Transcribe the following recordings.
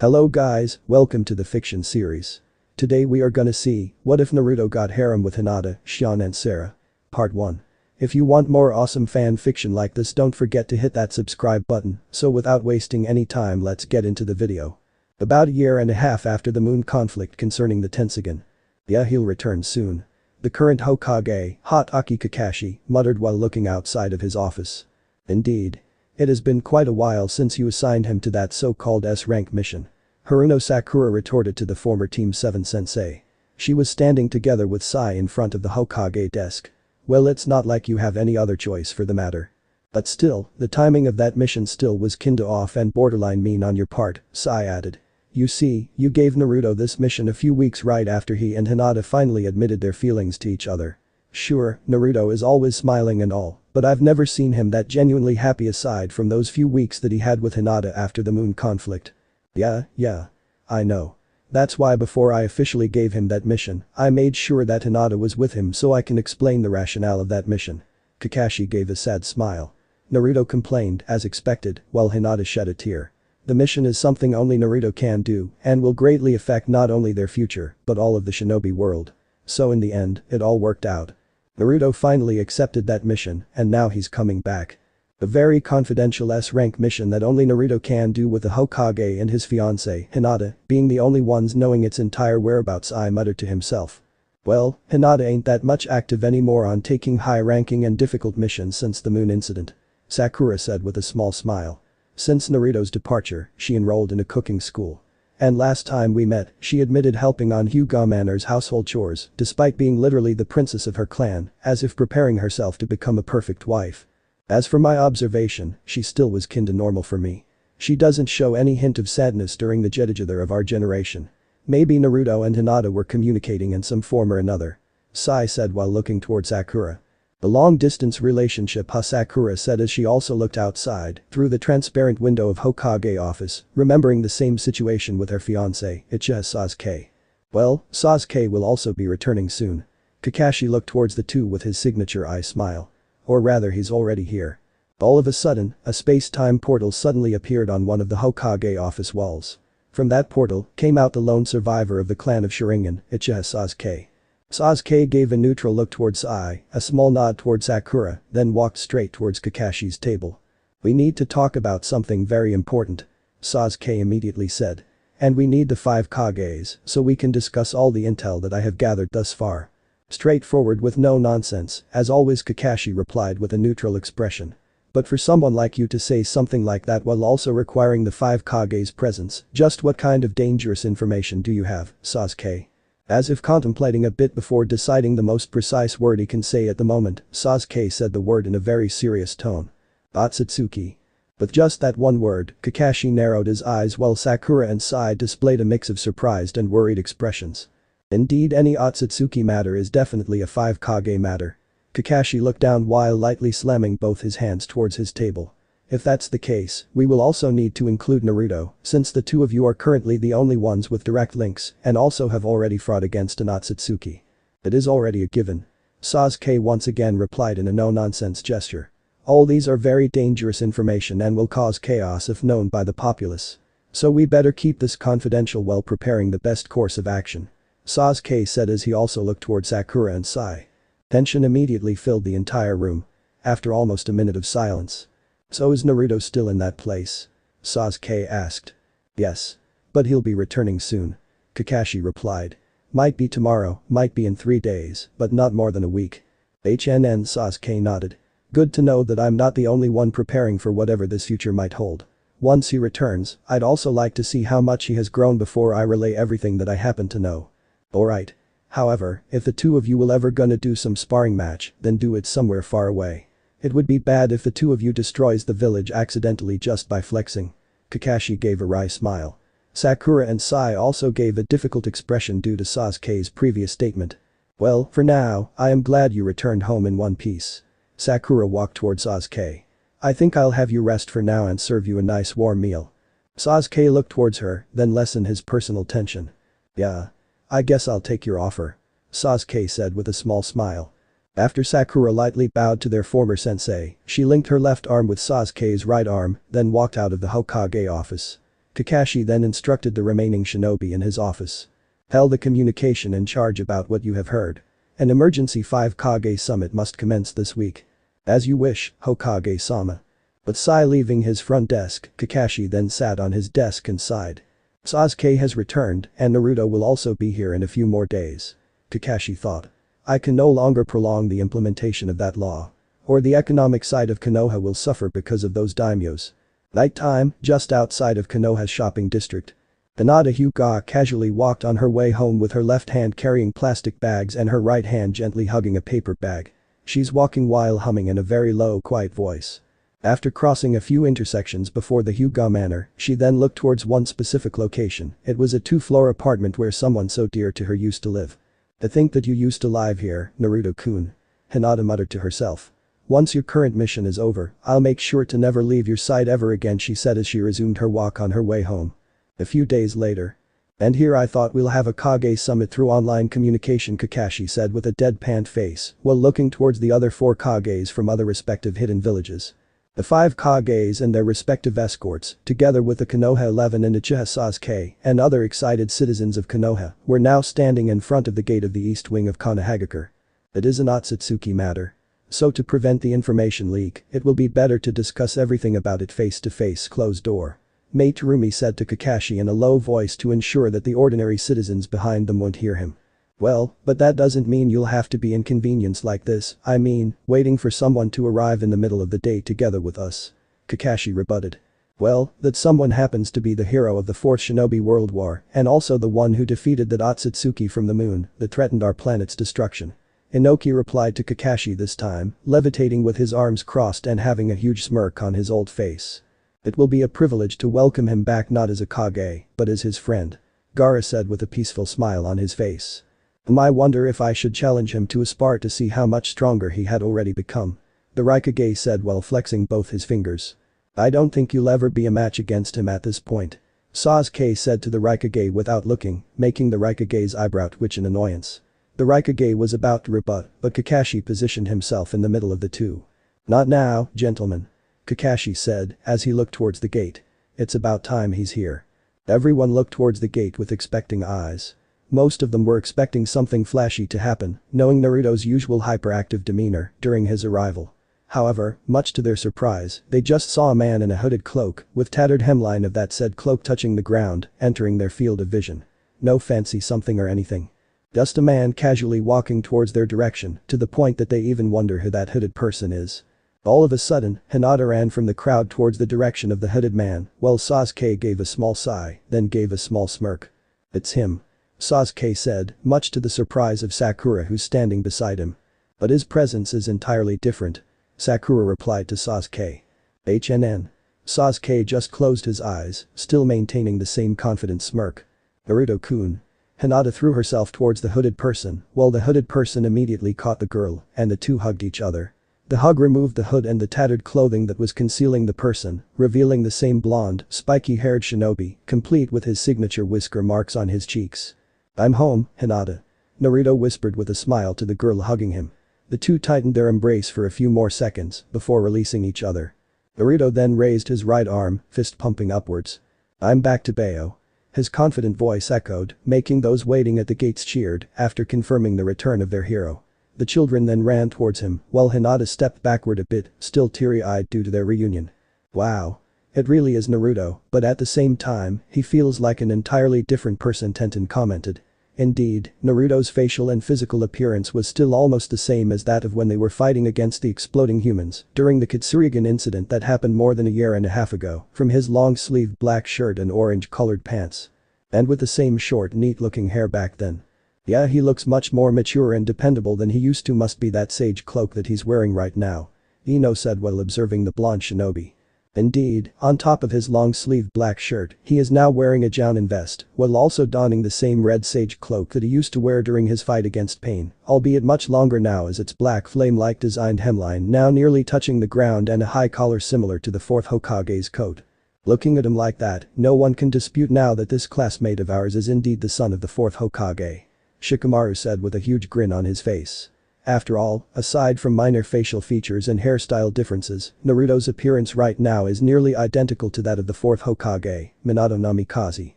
Hello guys, welcome to the fiction series. Today we are gonna see, what if Naruto got harem with Hinata, Shion and Sara? Part 1. If you want more awesome fan fiction like this, don't forget to hit that subscribe button. So without wasting any time, let's get into the video. About a year and a half after the moon conflict concerning the Tenseigan. Yeah, he'll return soon. The current Hokage, Hot Aki Kakashi, muttered while looking outside of his office. Indeed. It has been quite a while since you assigned him to that so-called S-rank mission. Haruno Sakura retorted to the former Team 7 sensei. She was standing together with Sai in front of the Hokage desk. Well, it's not like you have any other choice for the matter. But still, the timing of that mission still was kinda off and borderline mean on your part, Sai added. You see, you gave Naruto this mission a few weeks right after he and Hinata finally admitted their feelings to each other. Sure, Naruto is always smiling and all, but I've never seen him that genuinely happy aside from those few weeks that he had with Hinata after the moon conflict. Yeah. I know. That's why before I officially gave him that mission, I made sure that Hinata was with him so I can explain the rationale of that mission. Kakashi gave a sad smile. Naruto complained, as expected, while Hinata shed a tear. The mission is something only Naruto can do and will greatly affect not only their future, but all of the shinobi world. So in the end, it all worked out. Naruto finally accepted that mission and now he's coming back. A very confidential S-rank mission that only Naruto can do with the Hokage and his fiancée, Hinata, being the only ones knowing its entire whereabouts. I muttered to himself. Well, Hinata ain't that much active anymore on taking high-ranking and difficult missions since the moon incident. Sakura said with a small smile. Since Naruto's departure, she enrolled in a cooking school. And last time we met, she admitted helping on Hyuga Manor's household chores, despite being literally the princess of her clan, as if preparing herself to become a perfect wife. As for my observation, she still was kinda normal for me. She doesn't show any hint of sadness during the Jedijither of our generation. Maybe Naruto and Hinata were communicating in some form or another. Sai said while looking toward Sakura. The long-distance relationship, Sakura said as she also looked outside, through the transparent window of Hokage office, remembering the same situation with her fiancé, Uchiha Sasuke. Well, Sasuke will also be returning soon. Kakashi looked towards the two with his signature eye smile. Or rather, he's already here. All of a sudden, a space-time portal suddenly appeared on one of the Hokage office walls. From that portal, came out the lone survivor of the clan of Sharingan, Uchiha Sasuke. Sasuke gave a neutral look towards Sai, a small nod towards Sakura, then walked straight towards Kakashi's table. We need to talk about something very important. Sasuke immediately said. And we need the 5 Kages, so we can discuss all the intel that I have gathered thus far. Straightforward with no nonsense, as always, Kakashi replied with a neutral expression. But for someone like you to say something like that while also requiring the 5 Kages' presence, just what kind of dangerous information do you have, Sasuke? As if contemplating a bit before deciding the most precise word he can say at the moment, Sasuke said the word in a very serious tone. Otsutsuki. With just that one word, Kakashi narrowed his eyes while Sakura and Sai displayed a mix of surprised and worried expressions. Indeed, any Otsutsuki matter is definitely a 5 Kage matter. Kakashi looked down while lightly slamming both his hands towards his table. If that's the case, we will also need to include Naruto, since the two of you are currently the only ones with direct links and also have already fought against an Otsutsuki. It is already a given. Sasuke once again replied in a no-nonsense gesture. All these are very dangerous information and will cause chaos if known by the populace. So we better keep this confidential while preparing the best course of action. Sasuke said as he also looked toward Sakura and Sai. Tension immediately filled the entire room. After almost a minute of silence. So is Naruto still in that place? Sasuke asked. Yes. But he'll be returning soon. Kakashi replied. Might be tomorrow, might be in 3 days, but not more than a week. Sasuke nodded. Good to know that I'm not the only one preparing for whatever this future might hold. Once he returns, I'd also like to see how much he has grown before I relay everything that I happen to know. Alright. However, if the two of you will ever gonna do some sparring match, then do it somewhere far away. It would be bad if the two of you destroys the village accidentally just by flexing. Kakashi gave a wry smile. Sakura and Sai also gave a difficult expression due to Sasuke's previous statement. Well, for now, I am glad you returned home in one piece. Sakura walked towards Sasuke. I think I'll have you rest for now and serve you a nice warm meal. Sasuke looked towards her, then lessened his personal tension. Yeah. I guess I'll take your offer. Sasuke said with a small smile. After Sakura lightly bowed to their former sensei, she linked her left arm with Sasuke's right arm, then walked out of the Hokage office. Kakashi then instructed the remaining shinobi in his office. Tell the communication in charge about what you have heard. An emergency 5 Kage summit must commence this week. As you wish, Hokage-sama. With Sai leaving his front desk, Kakashi then sat on his desk and sighed. Sasuke has returned, and Naruto will also be here in a few more days. Kakashi thought. I can no longer prolong the implementation of that law. Or the economic side of Konoha will suffer because of those daimyos. Nighttime, just outside of Konoha's shopping district. Hinata Hyuga casually walked on her way home with her left hand carrying plastic bags and her right hand gently hugging a paper bag. She's walking while humming in a very low, quiet voice. After crossing a few intersections before the Hyuga Manor, she then looked towards one specific location. It was a 2-floor apartment where someone so dear to her used to live. To think that you used to live here, Naruto-kun. Hinata muttered to herself. Once your current mission is over, I'll make sure to never leave your side ever again, she said as she resumed her walk on her way home. A few days later. And here I thought we'll have a Kage summit through online communication, Kakashi said with a deadpan face while looking towards the other 4 Kages from other respective hidden villages. The 5 Kages and their respective escorts, together with the Konoha 11 and Uchiha Sasuke and other excited citizens of Konoha, were now standing in front of the gate of the east wing of Konohagakure. It is an Otsutsuki matter. So to prevent the information leak, it will be better to discuss everything about it face to face, closed door. Mate Rumi said to Kakashi in a low voice to ensure that the ordinary citizens behind them won't hear him. Well, but that doesn't mean you'll have to be inconvenienced like this, I mean, waiting for someone to arrive in the middle of the day together with us. Kakashi rebutted. Well, that someone happens to be the hero of the 4th Shinobi World War and also the one who defeated that Otsutsuki from the moon that threatened our planet's destruction. Inoki replied to Kakashi this time, levitating with his arms crossed and having a huge smirk on his old face. It will be a privilege to welcome him back not as a Kage, but as his friend. Gaara said with a peaceful smile on his face. I wonder if I should challenge him to a spar to see how much stronger he had already become. The Raikage said while flexing both his fingers. I don't think you'll ever be a match against him at this point. Sasuke said to the Raikage without looking, making the Raikage's eyebrow twitch in annoyance. The Raikage was about to rebut, but Kakashi positioned himself in the middle of the two. Not now, gentlemen. Kakashi said as he looked towards the gate. It's about time he's here. Everyone looked towards the gate with expecting eyes. Most of them were expecting something flashy to happen, knowing Naruto's usual hyperactive demeanor during his arrival. However, much to their surprise, they just saw a man in a hooded cloak, with tattered hemline of that said cloak touching the ground, entering their field of vision. No fancy something or anything. Just a man casually walking towards their direction, to the point that they even wonder who that hooded person is. All of a sudden, Hinata ran from the crowd towards the direction of the hooded man, while Sasuke gave a small sigh, then gave a small smirk. It's him. Sasuke said, much to the surprise of Sakura who's standing beside him. But his presence is entirely different. Sakura replied to Sasuke. HNN. Sasuke just closed his eyes, still maintaining the same confident smirk. Naruto-kun. Hinata threw herself towards the hooded person, while the hooded person immediately caught the girl, and the two hugged each other. The hug removed the hood and the tattered clothing that was concealing the person, revealing the same blonde, spiky-haired shinobi, complete with his signature whisker marks on his cheeks. I'm home, Hinata. Naruto whispered with a smile to the girl hugging him. The two tightened their embrace for a few more seconds before releasing each other. Naruto then raised his right arm, fist pumping upwards. I'm back to Bayo. His confident voice echoed, making those waiting at the gates cheered after confirming the return of their hero. The children then ran towards him, while Hinata stepped backward a bit, still teary-eyed due to their reunion. Wow. It really is Naruto, but at the same time, he feels like an entirely different person, Tenten commented. Indeed, Naruto's facial and physical appearance was still almost the same as that of when they were fighting against the exploding humans during the Kitsurigan incident that happened more than a year and a half ago, from his long-sleeved black shirt and orange-colored pants. And with the same short, neat-looking hair back then. Yeah, he looks much more mature and dependable than he used to, must be that sage cloak that he's wearing right now. Ino said while observing the blonde shinobi. Indeed, on top of his long-sleeved black shirt, he is now wearing a jounin vest, while also donning the same red sage cloak that he used to wear during his fight against Pain, albeit much longer now as its black flame-like designed hemline now nearly touching the ground and a high collar similar to the 4th Hokage's coat. Looking at him like that, no one can dispute now that this classmate of ours is indeed the son of the 4th Hokage. Shikamaru said with a huge grin on his face. After all, aside from minor facial features and hairstyle differences, Naruto's appearance right now is nearly identical to that of the fourth Hokage, Minato Namikaze.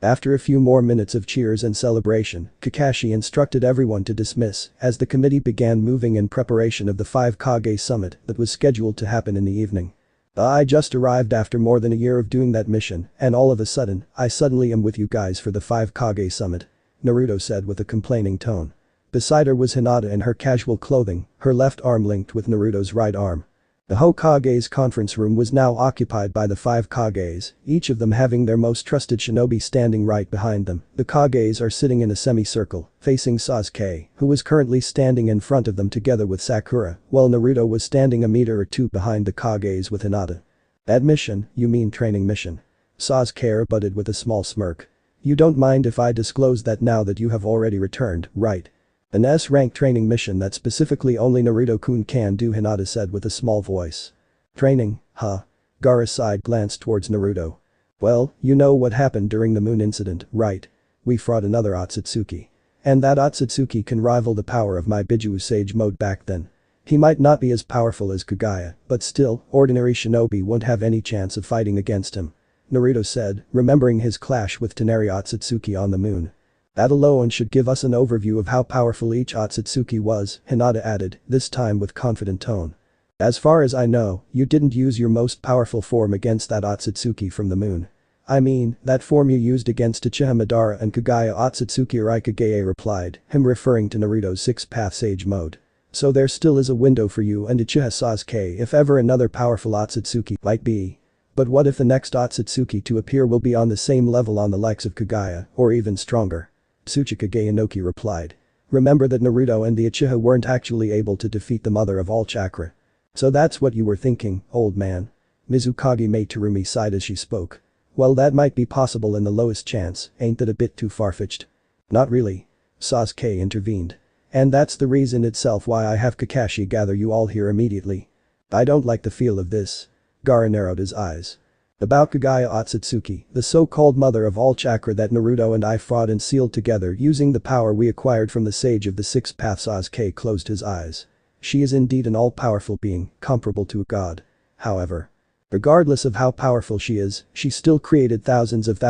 After a few more minutes of cheers and celebration, Kakashi instructed everyone to dismiss as the committee began moving in preparation of the 5 Kage summit that was scheduled to happen in the evening. I just arrived after more than a year of doing that mission, and all of a sudden, I suddenly am with you guys for the 5 Kage summit. Naruto said with a complaining tone. Beside her was Hinata in her casual clothing, her left arm linked with Naruto's right arm. The Hokage's conference room was now occupied by the 5 Kages, each of them having their most trusted shinobi standing right behind them. The Kages are sitting in a semicircle, facing Sasuke, who was currently standing in front of them together with Sakura, while Naruto was standing a meter or two behind the Kages with Hinata. That mission, you mean training mission? Sasuke rebutted with a small smirk. You don't mind if I disclose that now that you have already returned, right? An S-rank training mission that specifically only Naruto-kun can do, Hinata said with a small voice. Training, huh? Gaara's side glanced towards Naruto. Well, you know what happened during the moon incident, right? We fought another Otsutsuki. And that Otsutsuki can rival the power of my Biju Sage mode back then. He might not be as powerful as Kage, but still, ordinary shinobi won't have any chance of fighting against him. Naruto said, remembering his clash with Toneri Otsutsuki on the moon. That alone should give us an overview of how powerful each Otsutsuki was, Hinata added, this time with confident tone. As far as I know, you didn't use your most powerful form against that Otsutsuki from the moon. I mean, that form you used against Uchiha Madara and Kage Otsutsuki Kage replied, him referring to Naruto's 6-path sage mode. So there still is a window for you and Uchiha Sasuke if ever another powerful Otsutsuki might be. But what if the next Otsutsuki to appear will be on the same level on the likes of Kage, or even stronger? Tsuchikage Inoki replied. Remember that Naruto and the Uchiha weren't actually able to defeat the mother of all chakra. So that's what you were thinking, old man. Mizukage Mei Terumi sighed as she spoke. Well, that might be possible in the lowest chance, ain't that a bit too far-fetched? Not really. Sasuke intervened. And that's the reason itself why I have Kakashi gather you all here immediately. I don't like the feel of this. Gaara narrowed his eyes. About Kage Otsutsuki, the so-called mother of all chakra that Naruto and I fought and sealed together using the power we acquired from the sage of the 6 paths. Sasuke closed his eyes. She is indeed an all-powerful being, comparable to a god. However, regardless of how powerful she is, she still created thousands of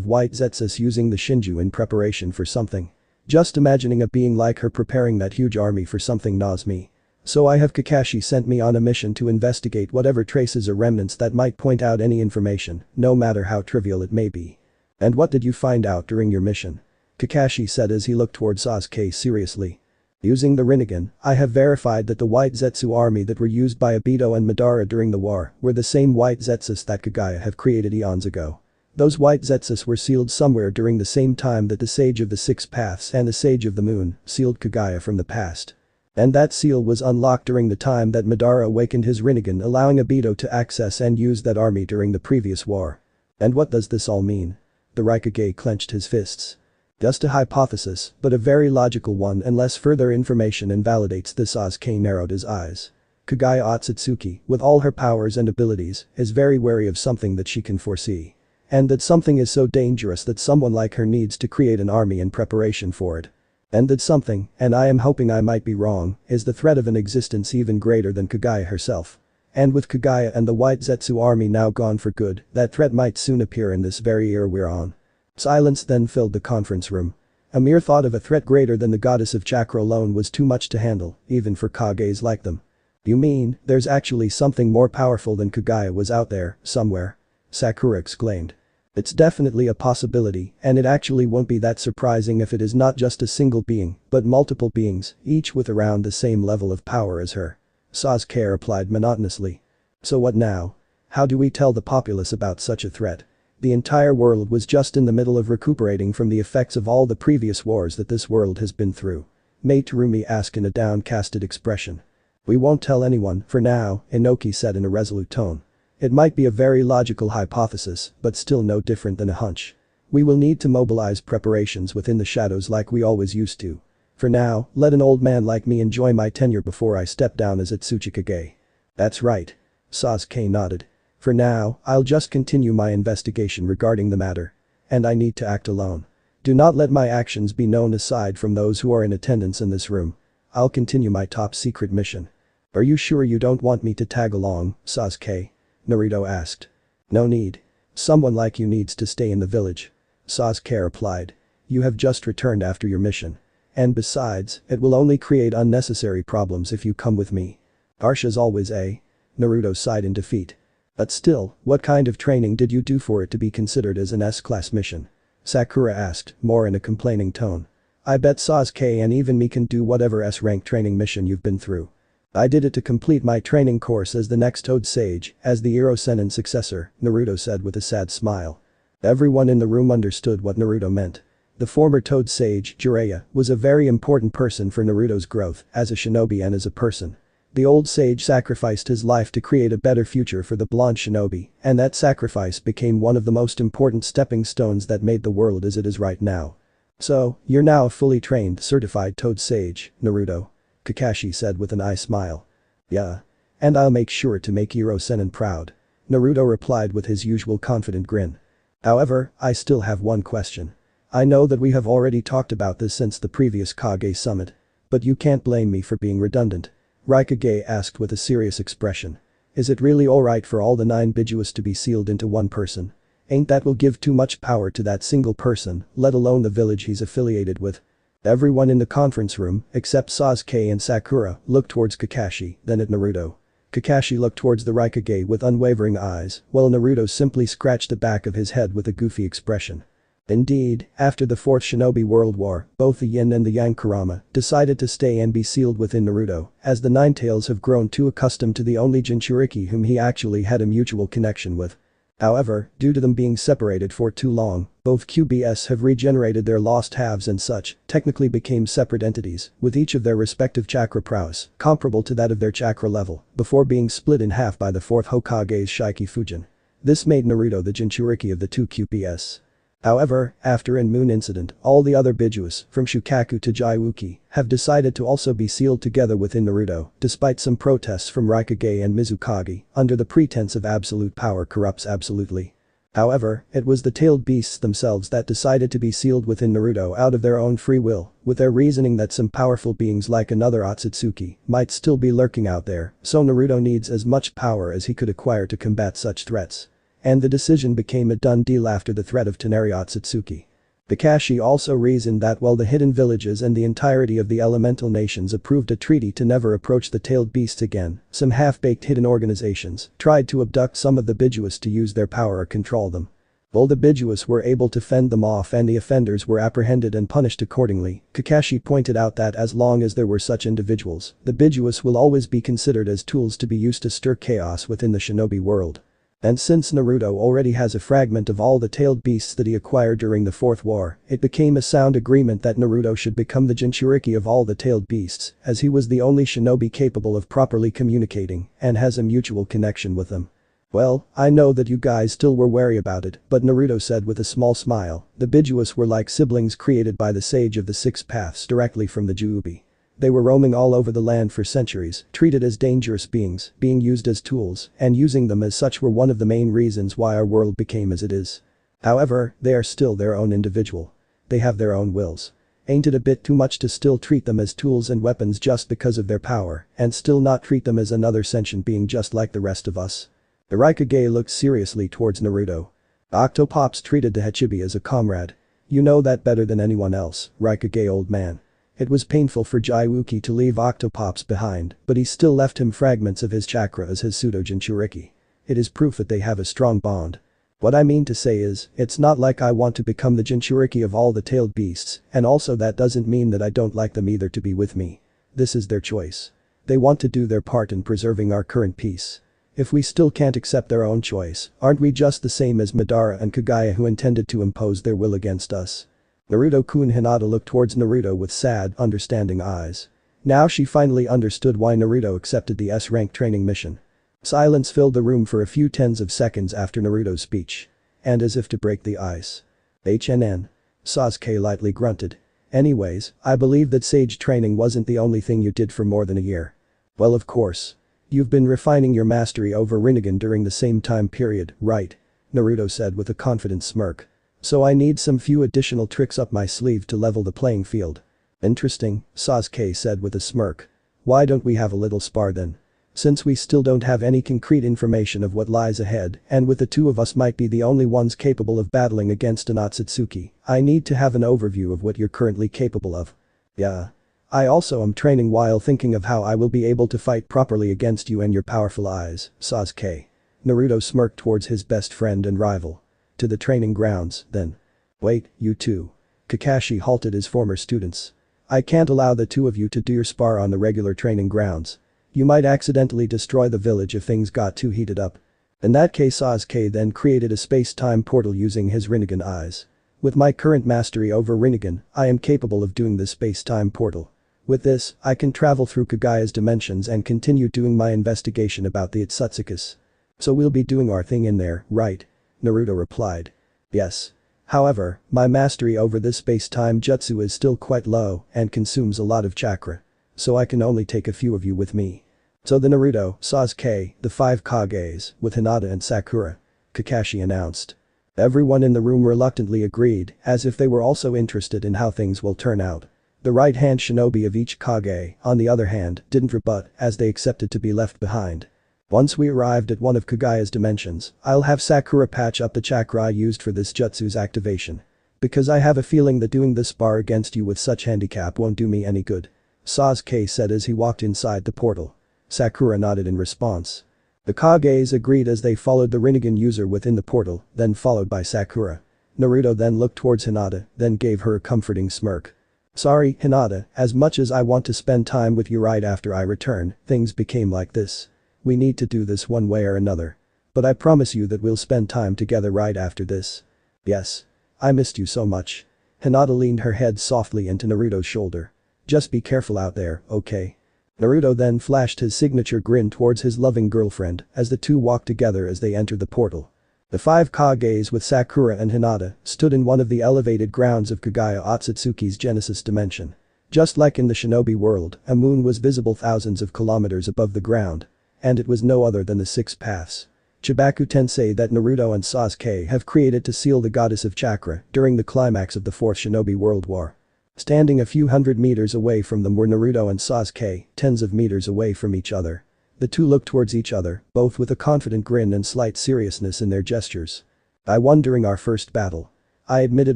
white zetsus using the Shinju in preparation for something. Just imagining a being like her preparing that huge army for something gnaws me. So I have Kakashi sent me on a mission to investigate whatever traces or remnants that might point out any information, no matter how trivial it may be. And what did you find out during your mission? Kakashi said as he looked towards Sasuke seriously. Using the Rinnegan, I have verified that the white Zetsu army that were used by Obito and Madara during the war were the same white Zetsus that Kage have created eons ago. Those white Zetsus were sealed somewhere during the same time that the Sage of the 6 Paths and the Sage of the Moon sealed Kage from the past. And that seal was unlocked during the time that Madara awakened his Rinnegan, allowing Obito to access and use that army during the previous war. And what does this all mean? The Raikage clenched his fists. Just a hypothesis, but a very logical one unless further information invalidates this. Sasuke narrowed his eyes. Kage Otsutsuki, with all her powers and abilities, is very wary of something that she can foresee. And that something is so dangerous that someone like her needs to create an army in preparation for it. And that something, and I am hoping I might be wrong, is the threat of an existence even greater than Kage herself. And with Kage and the White Zetsu army now gone for good, that threat might soon appear in this very era we're on. Silence then filled the conference room. A mere thought of a threat greater than the goddess of chakra alone was too much to handle, even for Kages like them. You mean, there's actually something more powerful than Kage was out there, somewhere? Sakura exclaimed. It's definitely a possibility, and it actually won't be that surprising if it is not just a single being, but multiple beings, each with around the same level of power as her. Sasuke replied monotonously. So what now? How do we tell the populace about such a threat? The entire world was just in the middle of recuperating from the effects of all the previous wars that this world has been through. Mei Terumi asked in a downcasted expression. We won't tell anyone, for now, Inoki said in a resolute tone. It might be a very logical hypothesis, but still no different than a hunch. We will need to mobilize preparations within the shadows like we always used to. For now, let an old man like me enjoy my tenure before I step down as Tsuchikage. That's right. Sasuke nodded. For now, I'll just continue my investigation regarding the matter. And I need to act alone. Do not let my actions be known aside from those who are in attendance in this room. I'll continue my top secret mission. Are you sure you don't want me to tag along, Sasuke? Naruto asked. No need. Someone like you needs to stay in the village. Sasuke replied. You have just returned after your mission. And besides, it will only create unnecessary problems if you come with me. Harsh as always, eh? Naruto sighed in defeat. But still, what kind of training did you do for it to be considered as an S-class mission? Sakura asked, more in a complaining tone. I bet Sasuke and even me can do whatever S-rank training mission you've been through. I did it to complete my training course as the next Toad Sage, as the Iro Sennin successor, Naruto said with a sad smile. Everyone in the room understood what Naruto meant. The former Toad Sage, Jiraiya, was a very important person for Naruto's growth as a shinobi and as a person. The old sage sacrificed his life to create a better future for the blonde shinobi, and that sacrifice became one of the most important stepping stones that made the world as it is right now. So, you're now a fully trained, certified Toad Sage, Naruto. Kakashi said with an eye smile. Yeah. And I'll make sure to make Iro Sennin proud. Naruto replied with his usual confident grin. However, I still have one question. I know that we have already talked about this since the previous Kage summit. But you can't blame me for being redundant. Raikage asked with a serious expression. Is it really alright for all the 9 Bijuas to be sealed into one person? Ain't that will give too much power to that single person, let alone the village he's affiliated with? Everyone in the conference room, except Sasuke and Sakura, looked towards Kakashi, then at Naruto. Kakashi looked towards the Raikage with unwavering eyes, while Naruto simply scratched the back of his head with a goofy expression. Indeed, after the Fourth Shinobi World War, both the Yin and the Yang Kurama decided to stay and be sealed within Naruto, as the Nine-Tails have grown too accustomed to the only Jinchuriki whom he actually had a mutual connection with. However, due to them being separated for too long, both QBS have regenerated their lost halves and such, technically became separate entities, with each of their respective chakra prowess, comparable to that of their chakra level, before being split in half by the 4th Hokage's Shiki Fujin. This made Naruto the Jinchuriki of the two QBS. However, after In Moon incident, all the other Bijuas, from Shukaku to Jaiuki, have decided to also be sealed together within Naruto, despite some protests from Raikage and Mizukage, under the pretense of absolute power corrupts absolutely. However, it was the tailed beasts themselves that decided to be sealed within Naruto out of their own free will, with their reasoning that some powerful beings like another Otsutsuki might still be lurking out there, so Naruto needs as much power as he could acquire to combat such threats. And the decision became a done deal after the threat of Toneri Otsutsuki. Kakashi also reasoned that while the hidden villages and the entirety of the elemental nations approved a treaty to never approach the tailed beasts again, some half-baked hidden organizations tried to abduct some of the Bijuas to use their power or control them. While the Bijuas were able to fend them off and the offenders were apprehended and punished accordingly, Kakashi pointed out that as long as there were such individuals, the Bijuas will always be considered as tools to be used to stir chaos within the shinobi world. And since Naruto already has a fragment of all the tailed beasts that he acquired during the Fourth War, it became a sound agreement that Naruto should become the Jinchuriki of all the tailed beasts, as he was the only shinobi capable of properly communicating and has a mutual connection with them. Well, I know that you guys still were wary about it, but Naruto said with a small smile, the Bijuas were like siblings created by the Sage of the Six Paths directly from the Juubi. They were roaming all over the land for centuries, treated as dangerous beings, being used as tools, and using them as such were one of the main reasons why our world became as it is. However, they are still their own individual. They have their own wills. Ain't it a bit too much to still treat them as tools and weapons just because of their power, and still not treat them as another sentient being just like the rest of us? The Raikage looked seriously towards Naruto. Octopops treated the Hachibi as a comrade. You know that better than anyone else, Raikage old man. It was painful for Jaiuki to leave Octopops behind, but he still left him fragments of his chakra as his pseudo-Jinchuriki. It is proof that they have a strong bond. What I mean to say is, it's not like I want to become the Jinchuriki of all the tailed beasts, and also that doesn't mean that I don't like them either to be with me. This is their choice. They want to do their part in preserving our current peace. If we still can't accept their own choice, aren't we just the same as Madara and Kage who intended to impose their will against us? Naruto-kun Hinata looked towards Naruto with sad, understanding eyes. Now she finally understood why Naruto accepted the S-rank training mission. Silence filled the room for a few tens of seconds after Naruto's speech. And as if to break the ice. HNN. Sasuke lightly grunted. Anyways, I believe that sage training wasn't the only thing you did for more than a year. Well, of course. You've been refining your mastery over Rinnegan during the same time period, right? Naruto said with a confident smirk. So I need some few additional tricks up my sleeve to level the playing field. Interesting, Sasuke said with a smirk. Why don't we have a little spar then? Since we still don't have any concrete information of what lies ahead, and with the two of us might be the only ones capable of battling against an Otsutsuki, I need to have an overview of what you're currently capable of. Yeah. I also am training while thinking of how I will be able to fight properly against you and your powerful eyes, Sasuke. Naruto smirked towards his best friend and rival. To the training grounds, then. Wait, you two. Kakashi halted his former students. I can't allow the two of you to do your spar on the regular training grounds. You might accidentally destroy the village if things got too heated up. In that case Sasuke then created a space-time portal using his Rinnegan eyes. With my current mastery over Rinnegan, I am capable of doing this space-time portal. With this, I can travel through Kage's dimensions and continue doing my investigation about the Otsutsukis. So we'll be doing our thing in there, right? Naruto replied. Yes. However, my mastery over this space-time jutsu is still quite low and consumes a lot of chakra. So I can only take a few of you with me. So the Naruto, Sasuke, the 5 Kages, with Hinata and Sakura. Kakashi announced. Everyone in the room reluctantly agreed, as if they were also interested in how things will turn out. The right-hand shinobi of each Kage, on the other hand, didn't rebut as they accepted to be left behind. Once we arrived at one of Kage's dimensions, I'll have Sakura patch up the chakra I used for this jutsu's activation. Because I have a feeling that doing this spar against you with such handicap won't do me any good. Sasuke said as he walked inside the portal. Sakura nodded in response. The Kages agreed as they followed the Rinnegan user within the portal, then followed by Sakura. Naruto then looked towards Hinata, then gave her a comforting smirk. Sorry, Hinata, as much as I want to spend time with you right after I return, things became like this. We need to do this one way or another. But I promise you that we'll spend time together right after this. Yes. I missed you so much. Hinata leaned her head softly into Naruto's shoulder. Just be careful out there, okay? Naruto then flashed his signature grin towards his loving girlfriend as the two walked together as they entered the portal. The 5 Kages with Sakura and Hinata stood in one of the elevated grounds of Kage Otsutsuki's Genesis dimension. Just like in the shinobi world, a moon was visible thousands of kilometers above the ground. And it was no other than the 6 paths. Chibaku Tensei that Naruto and Sasuke have created to seal the goddess of chakra during the climax of the 4th Shinobi World War. Standing a few hundred meters away from them were Naruto and Sasuke, tens of meters away from each other. The two looked towards each other, both with a confident grin and slight seriousness in their gestures. I won during our first battle. I admitted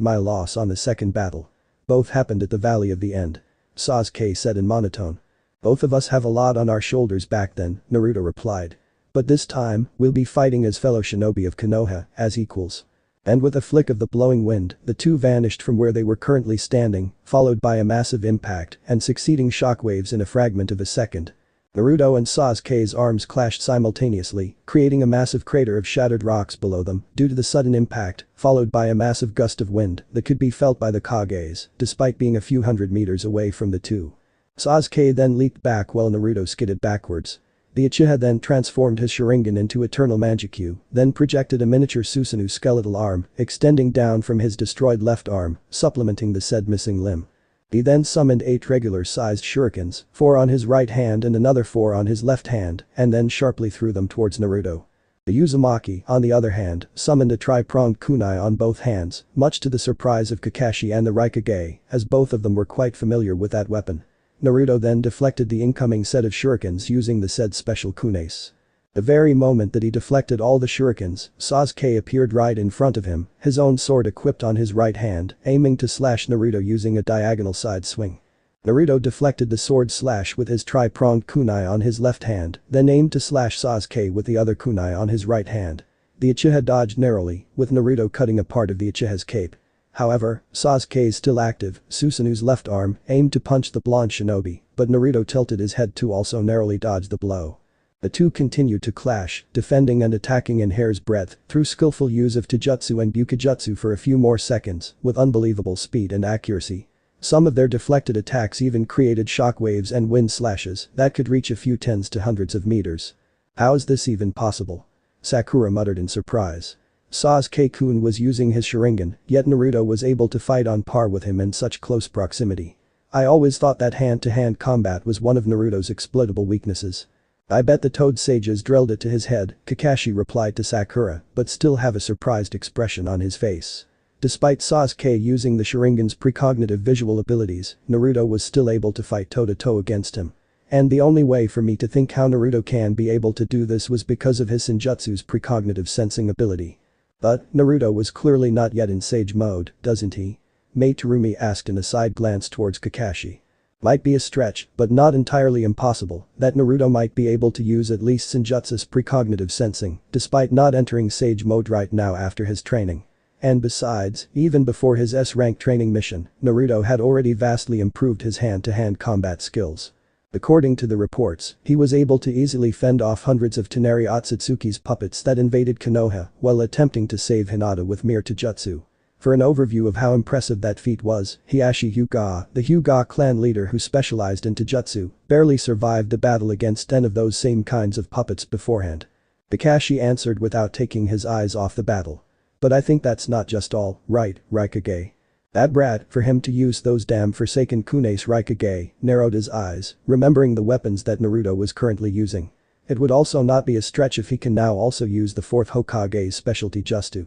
my loss on the second battle. Both happened at the Valley of the End. Sasuke said in monotone. Both of us have a lot on our shoulders back then, Naruto replied. But this time, we'll be fighting as fellow shinobi of Konoha, as equals. And with a flick of the blowing wind, the two vanished from where they were currently standing, followed by a massive impact and succeeding shockwaves in a fragment of a second. Naruto and Sasuke's arms clashed simultaneously, creating a massive crater of shattered rocks below them due to the sudden impact, followed by a massive gust of wind that could be felt by the Kages, despite being a few hundred meters away from the two. Sasuke then leaped back while Naruto skidded backwards. The Uchiha then transformed his Sharingan into Eternal Manjikyu, then projected a miniature Susanoo skeletal arm, extending down from his destroyed left arm, supplementing the said missing limb. He then summoned 8 regular-sized shurikens, 4 on his right hand and another 4 on his left hand, and then sharply threw them towards Naruto. The Uzumaki, on the other hand, summoned a tri-pronged kunai on both hands, much to the surprise of Kakashi and the Raikage, as both of them were quite familiar with that weapon. Naruto then deflected the incoming set of shurikens using the said special kunaes. The very moment that he deflected all the shurikens, Sasuke appeared right in front of him, his own sword equipped on his right hand, aiming to slash Naruto using a diagonal side swing. Naruto deflected the sword slash with his tri-pronged kunai on his left hand, then aimed to slash Sasuke with the other kunai on his right hand. The Uchiha dodged narrowly, with Naruto cutting a part of the Uchiha's cape. However, Sasuke's still active, Susanoo's left arm aimed to punch the blonde shinobi, but Naruto tilted his head to also narrowly dodge the blow. The two continued to clash, defending and attacking in hair's breadth through skillful use of taijutsu and bukijutsu for a few more seconds, with unbelievable speed and accuracy. Some of their deflected attacks even created shockwaves and wind slashes that could reach a few tens to hundreds of meters. How is this even possible? Sakura muttered in surprise. Sasuke-kun was using his Sharingan, yet Naruto was able to fight on par with him in such close proximity. I always thought that hand-to-hand combat was one of Naruto's exploitable weaknesses. I bet the Toad Sages drilled it to his head, Kakashi replied to Sakura, but still have a surprised expression on his face. Despite Sasuke using the Sharingan's precognitive visual abilities, Naruto was still able to fight toe-to-toe against him. And the only way for me to think how Naruto can be able to do this was because of his Senjutsu's precognitive sensing ability. But, Naruto was clearly not yet in Sage mode, doesn't he? Mei Terumi asked in a side glance towards Kakashi. Might be a stretch, but not entirely impossible, that Naruto might be able to use at least Senjutsu's precognitive sensing, despite not entering Sage mode right now after his training. And besides, even before his S-rank training mission, Naruto had already vastly improved his hand-to-hand combat skills. According to the reports, he was able to easily fend off hundreds of Toneri Otsutsuki's puppets that invaded Konoha while attempting to save Hinata with mere taijutsu. For an overview of how impressive that feat was, Hiashi Hyuga, the Hyuga clan leader who specialized in taijutsu, barely survived the battle against 10 of those same kinds of puppets beforehand. Kakashi answered without taking his eyes off the battle. But I think that's not just all, right, Kage? That brat, for him to use those damn forsaken kunes, Kage narrowed his eyes, remembering the weapons that Naruto was currently using. It would also not be a stretch if he can now also use the 4th Hokage's specialty jutsu.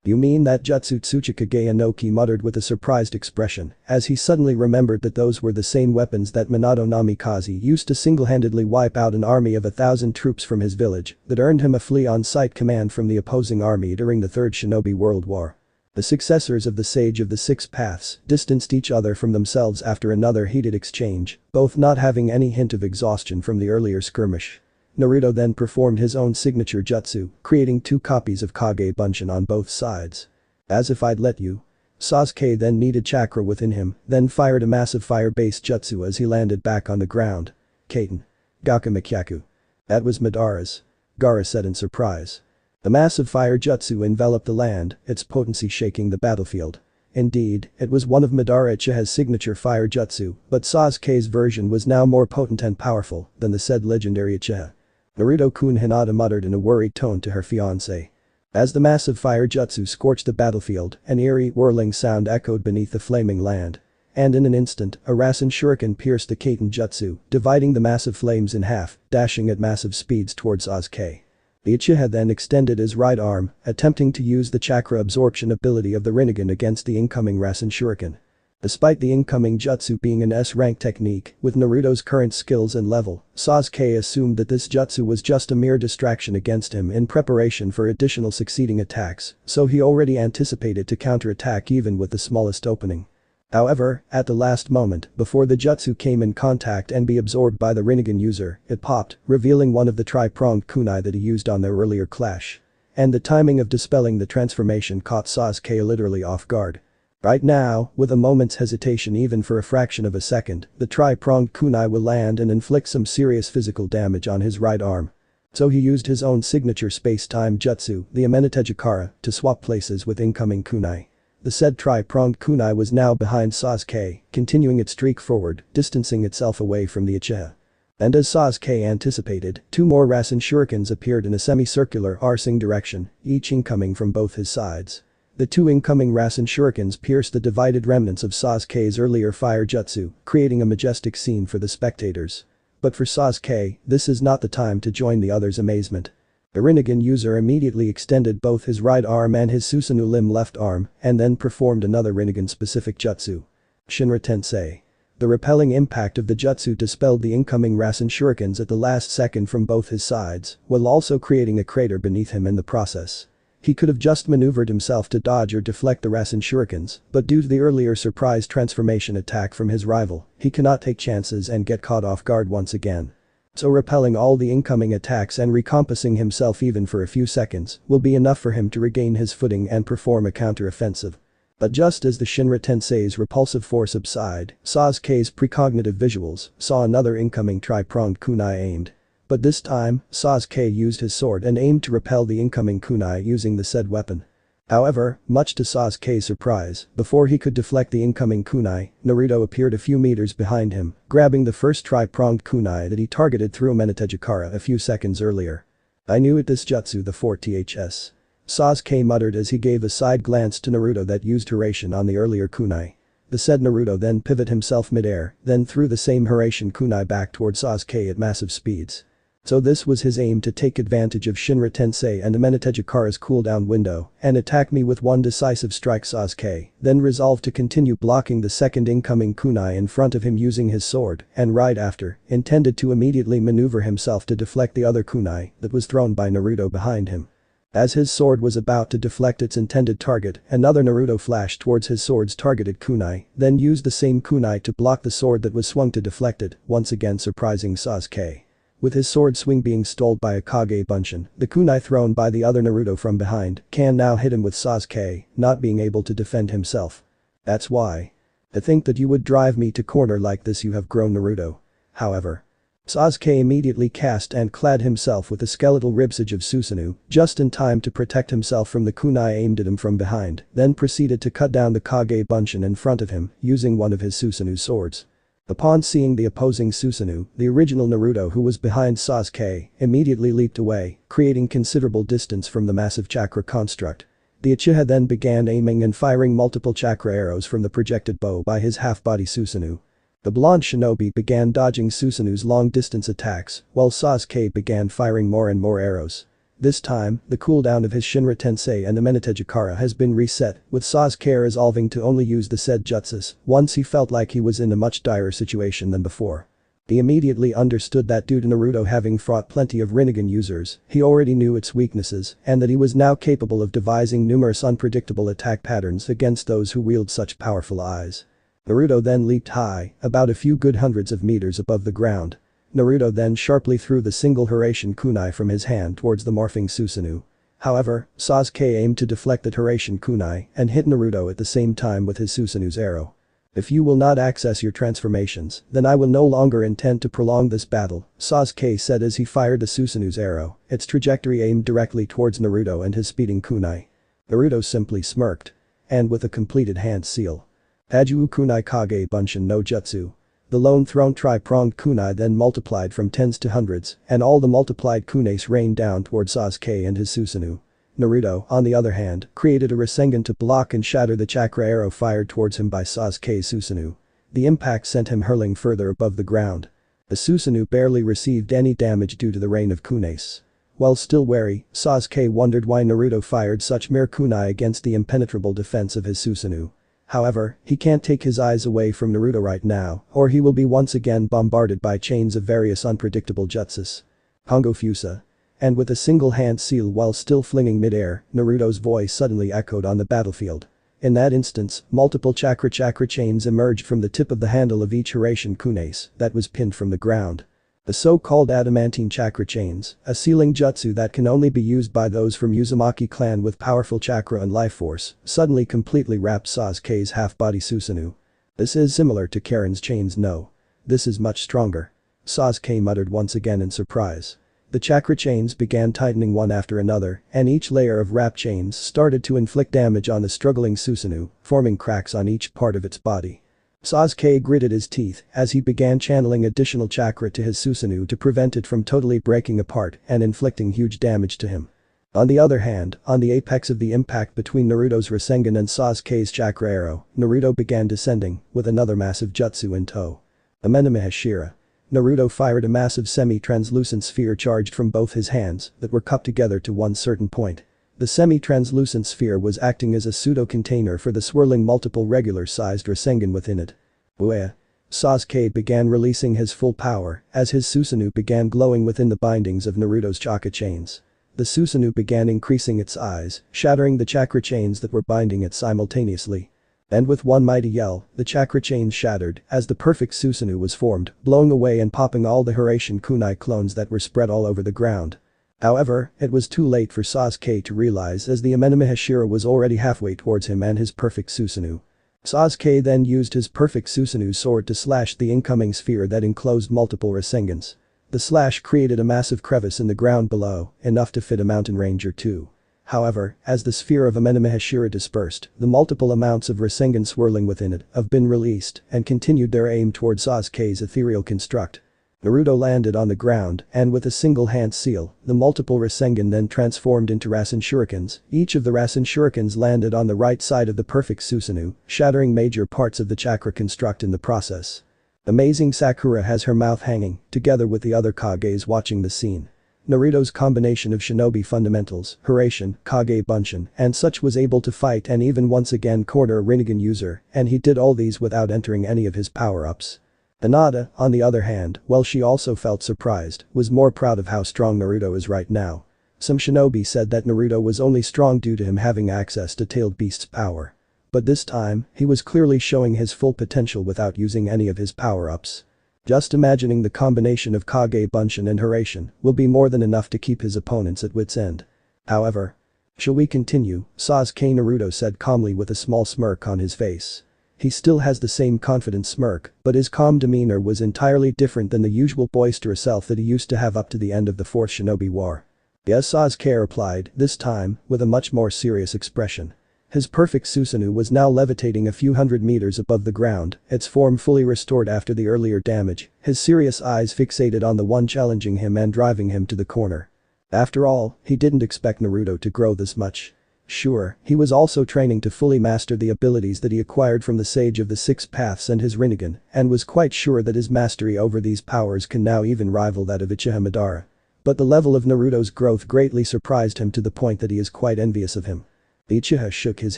You mean that jutsu? Tsuchikage Inoki muttered with a surprised expression, as he suddenly remembered that those were the same weapons that Minato Namikaze used to single-handedly wipe out an army of 1,000 troops from his village that earned him a flee-on-sight command from the opposing army during the Third Shinobi World War. The successors of the Sage of the Six Paths distanced each other from themselves after another heated exchange, both not having any hint of exhaustion from the earlier skirmish. Naruto then performed his own signature jutsu, creating 2 copies of Kage Bunshin on both sides. As if I'd let you. Sasuke then needed chakra within him, then fired a massive fire-based jutsu as he landed back on the ground. Kaiten. Gakamikyaku. That was Madara's. Gaara said in surprise. The massive fire jutsu enveloped the land, its potency shaking the battlefield. Indeed, it was one of Madara Uchiha's signature fire jutsu, but Sasuke's version was now more potent and powerful than the said legendary Uchiha. Naruto-kun, Hinata muttered in a worried tone to her fiancé. As the massive fire jutsu scorched the battlefield, an eerie, whirling sound echoed beneath the flaming land. And in an instant, a Rasen Shuriken pierced the Kaiten jutsu, dividing the massive flames in half, dashing at massive speeds towards Sasuke. The Uchiha then extended his right arm, attempting to use the chakra absorption ability of the Rinnegan against the incoming Rasen Shuriken. Despite the incoming jutsu being an S-rank technique, with Naruto's current skills and level, Sasuke assumed that this jutsu was just a mere distraction against him in preparation for additional succeeding attacks, so he already anticipated to counterattack even with the smallest opening. However, at the last moment, before the jutsu came in contact and be absorbed by the Rinnegan user, it popped, revealing one of the tri-pronged kunai that he used on their earlier clash. And the timing of dispelling the transformation caught Sasuke literally off guard. Right now, with a moment's hesitation even for a fraction of a second, the tri-pronged kunai will land and inflict some serious physical damage on his right arm. So he used his own signature space-time jutsu, the Amenetejikara, to swap places with incoming kunai. The said tri-pronged kunai was now behind Sasuke, continuing its streak forward, distancing itself away from the Uchiha. And as Sasuke anticipated, 2 more Rasen Shurikens appeared in a semicircular arcing direction, each incoming from both his sides. The 2 incoming Rasen Shurikens pierced the divided remnants of Sasuke's earlier fire jutsu, creating a majestic scene for the spectators. But for Sasuke, this is not the time to join the others' amazement. The Rinnegan user immediately extended both his right arm and his Susanoo limb left arm, and then performed another Rinnegan-specific jutsu. Shinra Tensei. The repelling impact of the jutsu dispelled the incoming Rasen Shurikens at the last second from both his sides, while also creating a crater beneath him in the process. He could have just maneuvered himself to dodge or deflect the Rasen Shurikens, but due to the earlier surprise transformation attack from his rival, he cannot take chances and get caught off guard once again. So repelling all the incoming attacks and recompassing himself even for a few seconds will be enough for him to regain his footing and perform a counter-offensive. But just as the Shinra Tensei's repulsive force subsided, Sasuke's precognitive visuals saw another incoming tri-pronged kunai aimed. But this time, Sasuke used his sword and aimed to repel the incoming kunai using the said weapon. However, much to Sasuke's surprise, before he could deflect the incoming kunai, Naruto appeared a few meters behind him, grabbing the first tri-pronged kunai that he targeted through Amenetejikara a few seconds earlier. I knew it, this jutsu, the 4ths. Sasuke muttered as he gave a side glance to Naruto that used Hiraishin on the earlier kunai. The said Naruto then pivoted himself mid-air, then threw the same Hiraishin kunai back towards Sasuke at massive speeds. So this was his aim, to take advantage of Shinra Tensei and Amenetejikara's cooldown window and attack me with one decisive strike. Sasuke then resolved to continue blocking the second incoming kunai in front of him using his sword, and right after, intended to immediately maneuver himself to deflect the other kunai that was thrown by Naruto behind him. As his sword was about to deflect its intended target, another Naruto flashed towards his sword's targeted kunai, then used the same kunai to block the sword that was swung to deflect it, once again surprising Sasuke. With his sword swing being stalled by a Kage Bunshin, the kunai thrown by the other Naruto from behind can now hit him, with Sasuke not being able to defend himself. That's why. To think that you would drive me to corner like this, you have grown, Naruto. However, Sasuke immediately cast and clad himself with the skeletal ribsage of Susanoo, just in time to protect himself from the kunai aimed at him from behind, then proceeded to cut down the Kage Bunshin in front of him, using one of his Susanoo swords. Upon seeing the opposing Susanoo, the original Naruto who was behind Sasuke immediately leaped away, creating considerable distance from the massive chakra construct. The Uchiha then began aiming and firing multiple chakra arrows from the projected bow by his half-body Susanoo. The blonde shinobi began dodging Susanoo's long-distance attacks, while Sasuke began firing more and more arrows. This time, the cooldown of his Shinra Tensei and Amenetejikara has been reset, with Sasuke resolving to only use the said jutsus once he felt like he was in a much dire situation than before. He immediately understood that due to Naruto having fought plenty of Rinnegan users, he already knew its weaknesses, and that he was now capable of devising numerous unpredictable attack patterns against those who wield such powerful eyes. Naruto then leaped high, about a few good hundreds of meters above the ground. Naruto then sharply threw the single Hiraishin kunai from his hand towards the morphing Susanoo. However, Sasuke aimed to deflect the Hiraishin kunai and hit Naruto at the same time with his Susanoo's arrow. If you will not access your transformations, then I will no longer intend to prolong this battle, Sasuke said as he fired the Susanoo's arrow, its trajectory aimed directly towards Naruto and his speeding kunai. Naruto simply smirked. And with a completed hand seal. Haju kunai Kage Bunshin no Jutsu. The lone thrown tri-pronged kunai then multiplied from tens to hundreds, and all the multiplied kunais rained down toward Sasuke and his Susanoo. Naruto, on the other hand, created a Rasengan to block and shatter the chakra arrow fired towards him by Sasuke's Susanoo. The impact sent him hurling further above the ground. The Susanoo barely received any damage due to the rain of kunais. While still wary, Sasuke wondered why Naruto fired such mere kunai against the impenetrable defense of his Susanoo. However, he can't take his eyes away from Naruto right now, or he will be once again bombarded by chains of various unpredictable jutsus. Hongo Fusa. And with a single hand seal while still flinging mid-air, Naruto's voice suddenly echoed on the battlefield. In that instance, multiple chakra chains emerged from the tip of the handle of each Hiraishin kunais that was pinned from the ground. The so-called adamantine chakra chains, a sealing jutsu that can only be used by those from Uzumaki clan with powerful chakra and life force, suddenly completely wrapped Sasuke's half-body Susanoo. This is similar to Karen's chains. No. This is much stronger. Sasuke muttered once again in surprise. The chakra chains began tightening one after another, and each layer of wrap chains started to inflict damage on the struggling Susanoo, forming cracks on each part of its body. Sasuke gritted his teeth as he began channeling additional chakra to his Susanoo to prevent it from totally breaking apart and inflicting huge damage to him. On the other hand, on the apex of the impact between Naruto's Rasengan and Sasuke's chakra arrow, Naruto began descending, with another massive jutsu in tow. Amename Hashira. Naruto fired a massive semi-translucent sphere charged from both his hands that were cupped together to one certain point. The semi-translucent sphere was acting as a pseudo-container for the swirling multiple regular-sized Rasengan within it. Ueh. Sasuke began releasing his full power as his Susanoo began glowing within the bindings of Naruto's chakra chains. The Susanoo began increasing its size, shattering the chakra chains that were binding it simultaneously. And with one mighty yell, the chakra chains shattered as the perfect Susanoo was formed, blowing away and popping all the Hiraishin kunai clones that were spread all over the ground. However, it was too late for Sasuke to realize as the Amename Hashira was already halfway towards him and his perfect Susanoo. Sasuke then used his perfect Susanoo sword to slash the incoming sphere that enclosed multiple Rasengans. The slash created a massive crevice in the ground below, enough to fit a mountain range or two. However, as the sphere of Amename Hashira dispersed, the multiple amounts of Rasengan swirling within it have been released and continued their aim toward Sasuke's ethereal construct. Naruto landed on the ground and with a single hand seal, the multiple Rasengan then transformed into Rasen Shurikens. Each of the Rasen Shurikens landed on the right side of the perfect Susanoo, shattering major parts of the chakra construct in the process. Amazing Sakura has her mouth hanging, together with the other Kages watching the scene. Naruto's combination of shinobi fundamentals, Hiraishin, Kage Bunshin, and such was able to fight and even once again corner a Rinnegan user, and he did all these without entering any of his power-ups. Hinata, on the other hand, while she also felt surprised, was more proud of how strong Naruto is right now. Some shinobi said that Naruto was only strong due to him having access to Tailed Beast's power. But this time, he was clearly showing his full potential without using any of his power-ups. Just imagining the combination of Kage Bunshin and Hiraishin will be more than enough to keep his opponents at wit's end. However. Shall we continue? Sasuke, Naruto said calmly with a small smirk on his face. He still has the same confident smirk, but his calm demeanor was entirely different than the usual boisterous self that he used to have up to the end of the Fourth Shinobi War. Yes, Sasuke replied, this time, with a much more serious expression. His perfect Susanoo was now levitating a few hundred meters above the ground, its form fully restored after the earlier damage, his serious eyes fixated on the one challenging him and driving him to the corner. After all, he didn't expect Naruto to grow this much. Sure, he was also training to fully master the abilities that he acquired from the Sage of the Six Paths and his Rinnegan, and was quite sure that his mastery over these powers can now even rival that of Uchiha Madara. But the level of Naruto's growth greatly surprised him to the point that he is quite envious of him. Uchiha shook his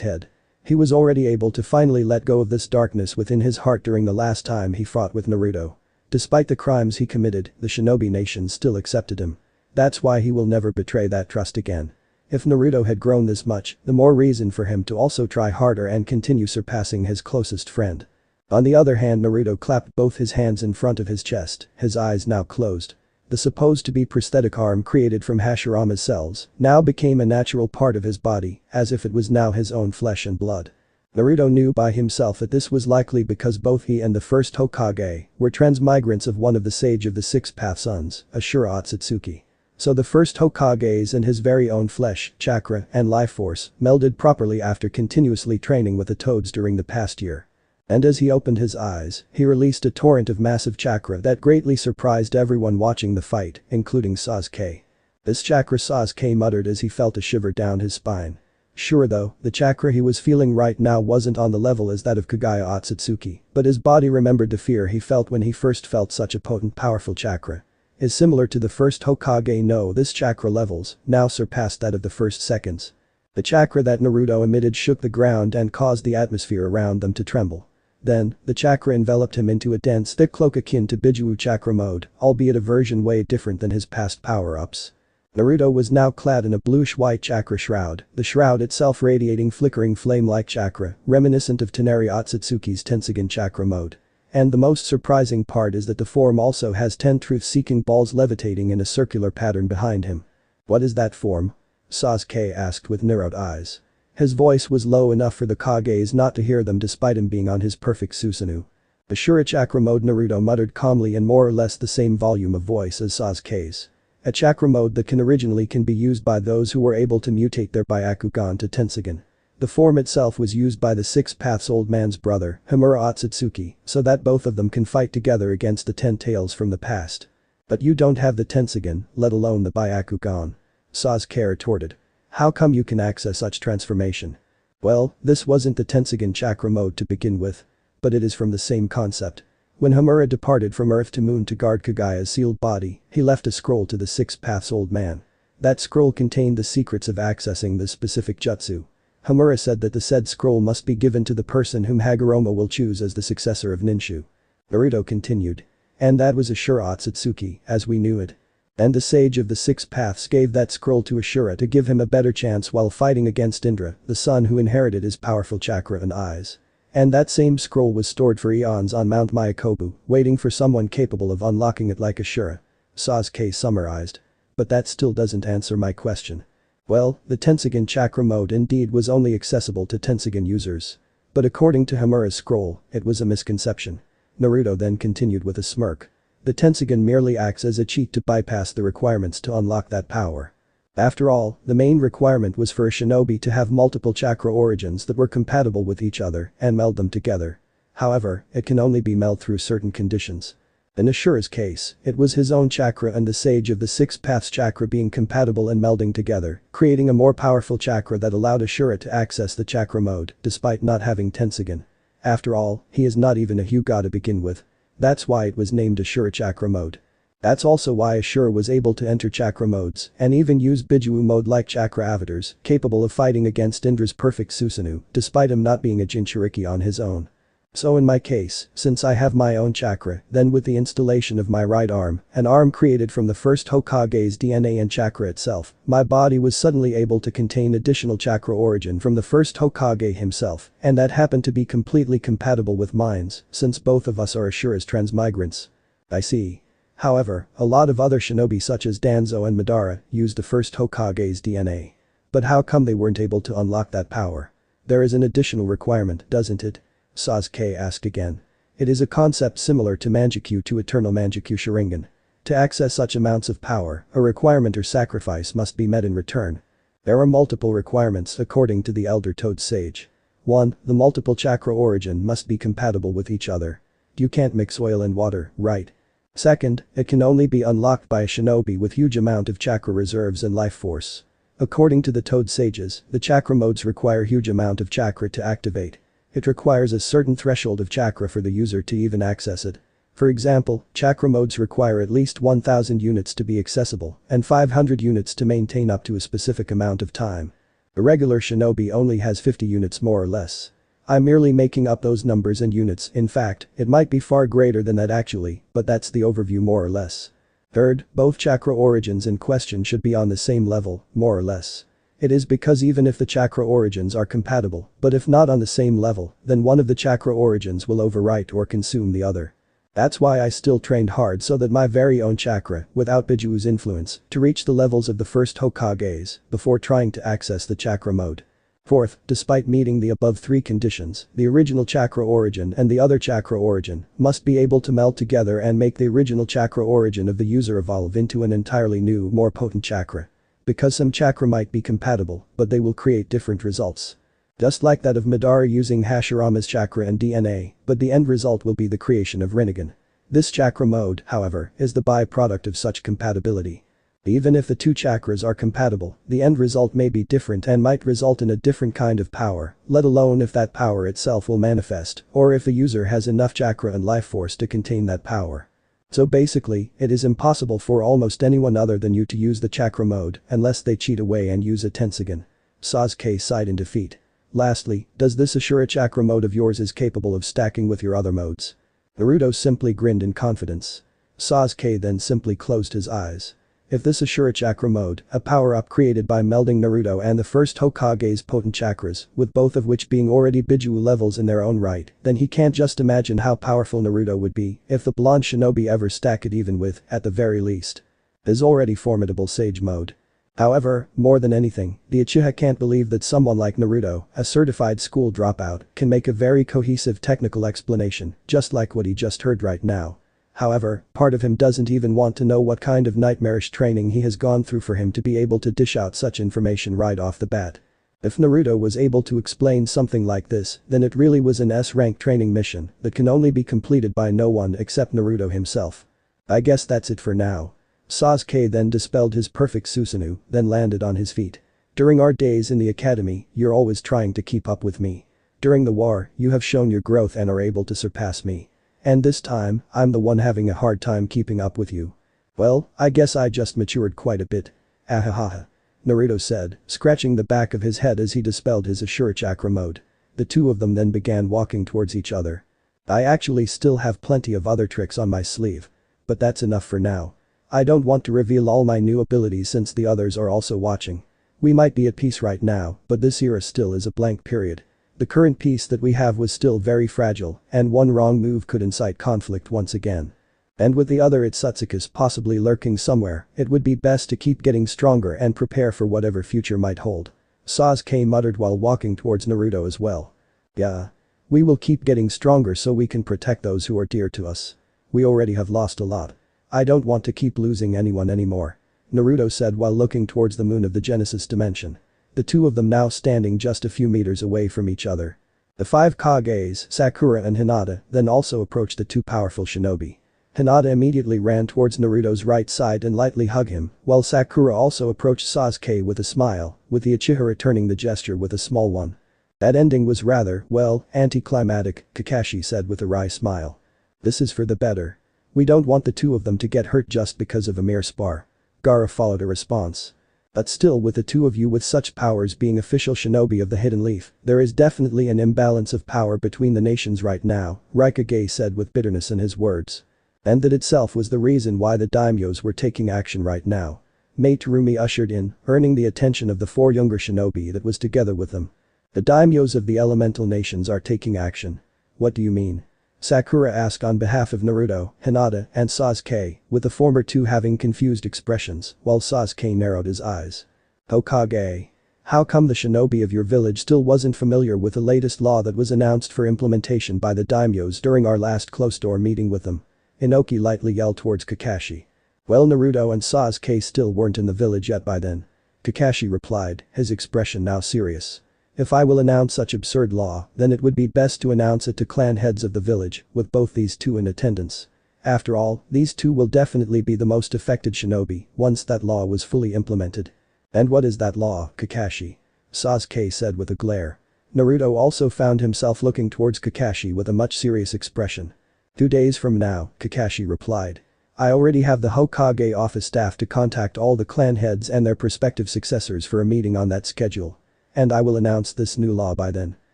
head. He was already able to finally let go of this darkness within his heart during the last time he fought with Naruto. Despite the crimes he committed, the Shinobi Nation still accepted him. That's why he will never betray that trust again. If Naruto had grown this much, the more reason for him to also try harder and continue surpassing his closest friend. On the other hand, Naruto clapped both his hands in front of his chest, his eyes now closed. The supposed-to-be prosthetic arm created from Hashirama's cells now became a natural part of his body, as if it was now his own flesh and blood. Naruto knew by himself that this was likely because both he and the first Hokage were transmigrants of one of the Sage of the Six Path sons, Ashura Otsutsuki. So the first Hokage's and his very own flesh, chakra, and life force melded properly after continuously training with the toads during the past year. And as he opened his eyes, he released a torrent of massive chakra that greatly surprised everyone watching the fight, including Sasuke. This chakra, Sasuke muttered as he felt a shiver down his spine. Sure though, the chakra he was feeling right now wasn't on the level as that of Kage Otsutsuki, but his body remembered the fear he felt when he first felt such a potent powerful chakra. Is similar to the first Hokage. No, this chakra levels now surpassed that of the first seconds. The chakra that Naruto emitted shook the ground and caused the atmosphere around them to tremble. Then, the chakra enveloped him into a dense thick cloak akin to Bijuu chakra mode, albeit a version way different than his past power-ups. Naruto was now clad in a bluish-white chakra shroud, the shroud itself radiating flickering flame-like chakra, reminiscent of Toneri Otsutsuki's Tenseigan chakra mode. And the most surprising part is that the form also has 10 truth-seeking balls levitating in a circular pattern behind him. What is that form? Sasuke asked with narrowed eyes. His voice was low enough for the Kages not to hear them despite him being on his perfect Susanoo. Ashura chakra mode, Naruto muttered calmly in more or less the same volume of voice as Sasuke's. A chakra mode that can be used by those who were able to mutate their Byakugan to Tenseigan. The form itself was used by the Six Paths Old Man's brother, Homura Otsutsuki, so that both of them can fight together against the 10 Tails from the past. But you don't have the Tenseigan, let alone the Byakugan. Sasuke retorted. How come you can access such transformation? Well, this wasn't the Tenseigan chakra mode to begin with. But it is from the same concept. When Homura departed from Earth to Moon to guard Kagaya's sealed body, he left a scroll to the Six Paths Old Man. That scroll contained the secrets of accessing this specific jutsu. Homura said that the said scroll must be given to the person whom Hagoromo will choose as the successor of Ninshu. Naruto continued. And that was Ashura Otsutsuki, as we knew it. And the Sage of the Six Paths gave that scroll to Ashura to give him a better chance while fighting against Indra, the son who inherited his powerful chakra and eyes. And that same scroll was stored for eons on Mount Myakobu, waiting for someone capable of unlocking it like Ashura. Sasuke summarized. But that still doesn't answer my question. Well, the Tenseigan chakra mode indeed was only accessible to Tenseigan users. But according to Homura's scroll, it was a misconception. Naruto then continued with a smirk. The Tenseigan merely acts as a cheat to bypass the requirements to unlock that power. After all, the main requirement was for a shinobi to have multiple chakra origins that were compatible with each other and meld them together. However, it can only be melded through certain conditions. In Ashura's case, it was his own chakra and the Sage of the Six Paths chakra being compatible and melding together, creating a more powerful chakra that allowed Ashura to access the chakra mode, despite not having Tenseigan. After all, he is not even a Hyuga to begin with. That's why it was named Ashura Chakra mode. That's also why Ashura was able to enter chakra modes and even use Biju mode like chakra avatars, capable of fighting against Indra's perfect Susanoo, despite him not being a Jinchuriki on his own. So in my case, since I have my own chakra, then with the installation of my right arm, an arm created from the first Hokage's DNA and chakra itself, my body was suddenly able to contain additional chakra origin from the first Hokage himself, and that happened to be completely compatible with mine's, since both of us are Ashura's transmigrants. I see. However, a lot of other shinobi such as Danzo and Madara used the first Hokage's DNA. But how come they weren't able to unlock that power? There is an additional requirement, doesn't it? Sasuke asked again. It is a concept similar to Manjikyu to Eternal Manjikyu Sharingan. To access such amounts of power, a requirement or sacrifice must be met in return. There are multiple requirements according to the Elder Toad Sage. 1. The multiple chakra origin must be compatible with each other. You can't mix oil and water, right? Second, it can only be unlocked by a shinobi with huge amount of chakra reserves and life force. According to the Toad Sages, the chakra modes require huge amount of chakra to activate. It requires a certain threshold of chakra for the user to even access it. For example, chakra modes require at least 1000 units to be accessible and 500 units to maintain up to a specific amount of time. A regular shinobi only has 50 units more or less. I'm merely making up those numbers and units, in fact, it might be far greater than that actually, but that's the overview more or less. Third, both chakra origins in question should be on the same level, more or less. It is because even if the chakra origins are compatible, but if not on the same level, then one of the chakra origins will overwrite or consume the other. That's why I still trained hard so that my very own chakra, without Bijuu's influence, to reach the levels of the first Hokages, before trying to access the chakra mode. Fourth, despite meeting the above three conditions, the original chakra origin and the other chakra origin must be able to meld together and make the original chakra origin of the user evolve into an entirely new, more potent chakra. Because some chakra might be compatible, but they will create different results. Just like that of Madara using Hashirama's chakra and DNA, but the end result will be the creation of Rinnegan. This chakra mode, however, is the byproduct of such compatibility. Even if the two chakras are compatible, the end result may be different and might result in a different kind of power, let alone if that power itself will manifest, or if the user has enough chakra and life force to contain that power. So basically, it is impossible for almost anyone other than you to use the chakra mode unless they cheat away and use a Tensogen. Sasuke sighed in defeat. Lastly, does this Ashura chakra mode of yours is capable of stacking with your other modes? Naruto simply grinned in confidence. Sasuke then simply closed his eyes. If this Ashura chakra mode, a power-up created by melding Naruto and the first Hokage's potent chakras, with both of which being already Bijuu levels in their own right, then he can't just imagine how powerful Naruto would be if the blonde shinobi ever stack it even with, at the very least. His already formidable sage mode. However, more than anything, the Uchiha can't believe that someone like Naruto, a certified school dropout, can make a very cohesive technical explanation, just like what he just heard right now. However, part of him doesn't even want to know what kind of nightmarish training he has gone through for him to be able to dish out such information right off the bat. If Naruto was able to explain something like this, then it really was an S-rank training mission that can only be completed by no one except Naruto himself. I guess that's it for now. Sasuke then dispelled his perfect Susanoo, then landed on his feet. During our days in the academy, you're always trying to keep up with me. During the war, you have shown your growth and are able to surpass me. And this time, I'm the one having a hard time keeping up with you. Well, I guess I just matured quite a bit. Ahahaha. Naruto said, scratching the back of his head as he dispelled his Ashura chakra mode. The two of them then began walking towards each other. I actually still have plenty of other tricks on my sleeve. But that's enough for now. I don't want to reveal all my new abilities since the others are also watching. We might be at peace right now, but this era still is a blank period. The current peace that we have was still very fragile, and one wrong move could incite conflict once again. And with the other Otsutsukas possibly lurking somewhere, it would be best to keep getting stronger and prepare for whatever future might hold. Sasuke muttered while walking towards Naruto as well. Yeah. We will keep getting stronger so we can protect those who are dear to us. We already have lost a lot. I don't want to keep losing anyone anymore. Naruto said while looking towards the moon of the Genesis dimension. The two of them now standing just a few meters away from each other. The five Kages, Sakura and Hinata, then also approached the two powerful shinobi. Hinata immediately ran towards Naruto's right side and lightly hugged him, while Sakura also approached Sasuke with a smile, with the Uchiha returning the gesture with a small one. That ending was rather, well, anticlimactic, Kakashi said with a wry smile. This is for the better. We don't want the two of them to get hurt just because of a mere spar. Gaara followed a response. But still, with the two of you with such powers being official shinobi of the Hidden Leaf, there is definitely an imbalance of power between the nations right now, Kage said with bitterness in his words. And that itself was the reason why the daimyos were taking action right now. Terumi ushered in, earning the attention of the four younger shinobi that was together with them. The daimyos of the elemental nations are taking action. What do you mean? Sakura asked on behalf of Naruto, Hinata, and Sasuke, with the former two having confused expressions, while Sasuke narrowed his eyes. Hokage. How come the shinobi of your village still wasn't familiar with the latest law that was announced for implementation by the daimyos during our last closed-door meeting with them? Inoki lightly yelled towards Kakashi. Well, Naruto and Sasuke still weren't in the village yet by then. Kakashi replied, his expression now serious. If I will announce such absurd law, then it would be best to announce it to clan heads of the village, with both these two in attendance. After all, these two will definitely be the most affected shinobi once that law was fully implemented. And what is that law, Kakashi? Sasuke said with a glare. Naruto also found himself looking towards Kakashi with a much serious expression. 2 days from now, Kakashi replied. I already have the Hokage office staff to contact all the clan heads and their prospective successors for a meeting on that schedule. And I will announce this new law by then.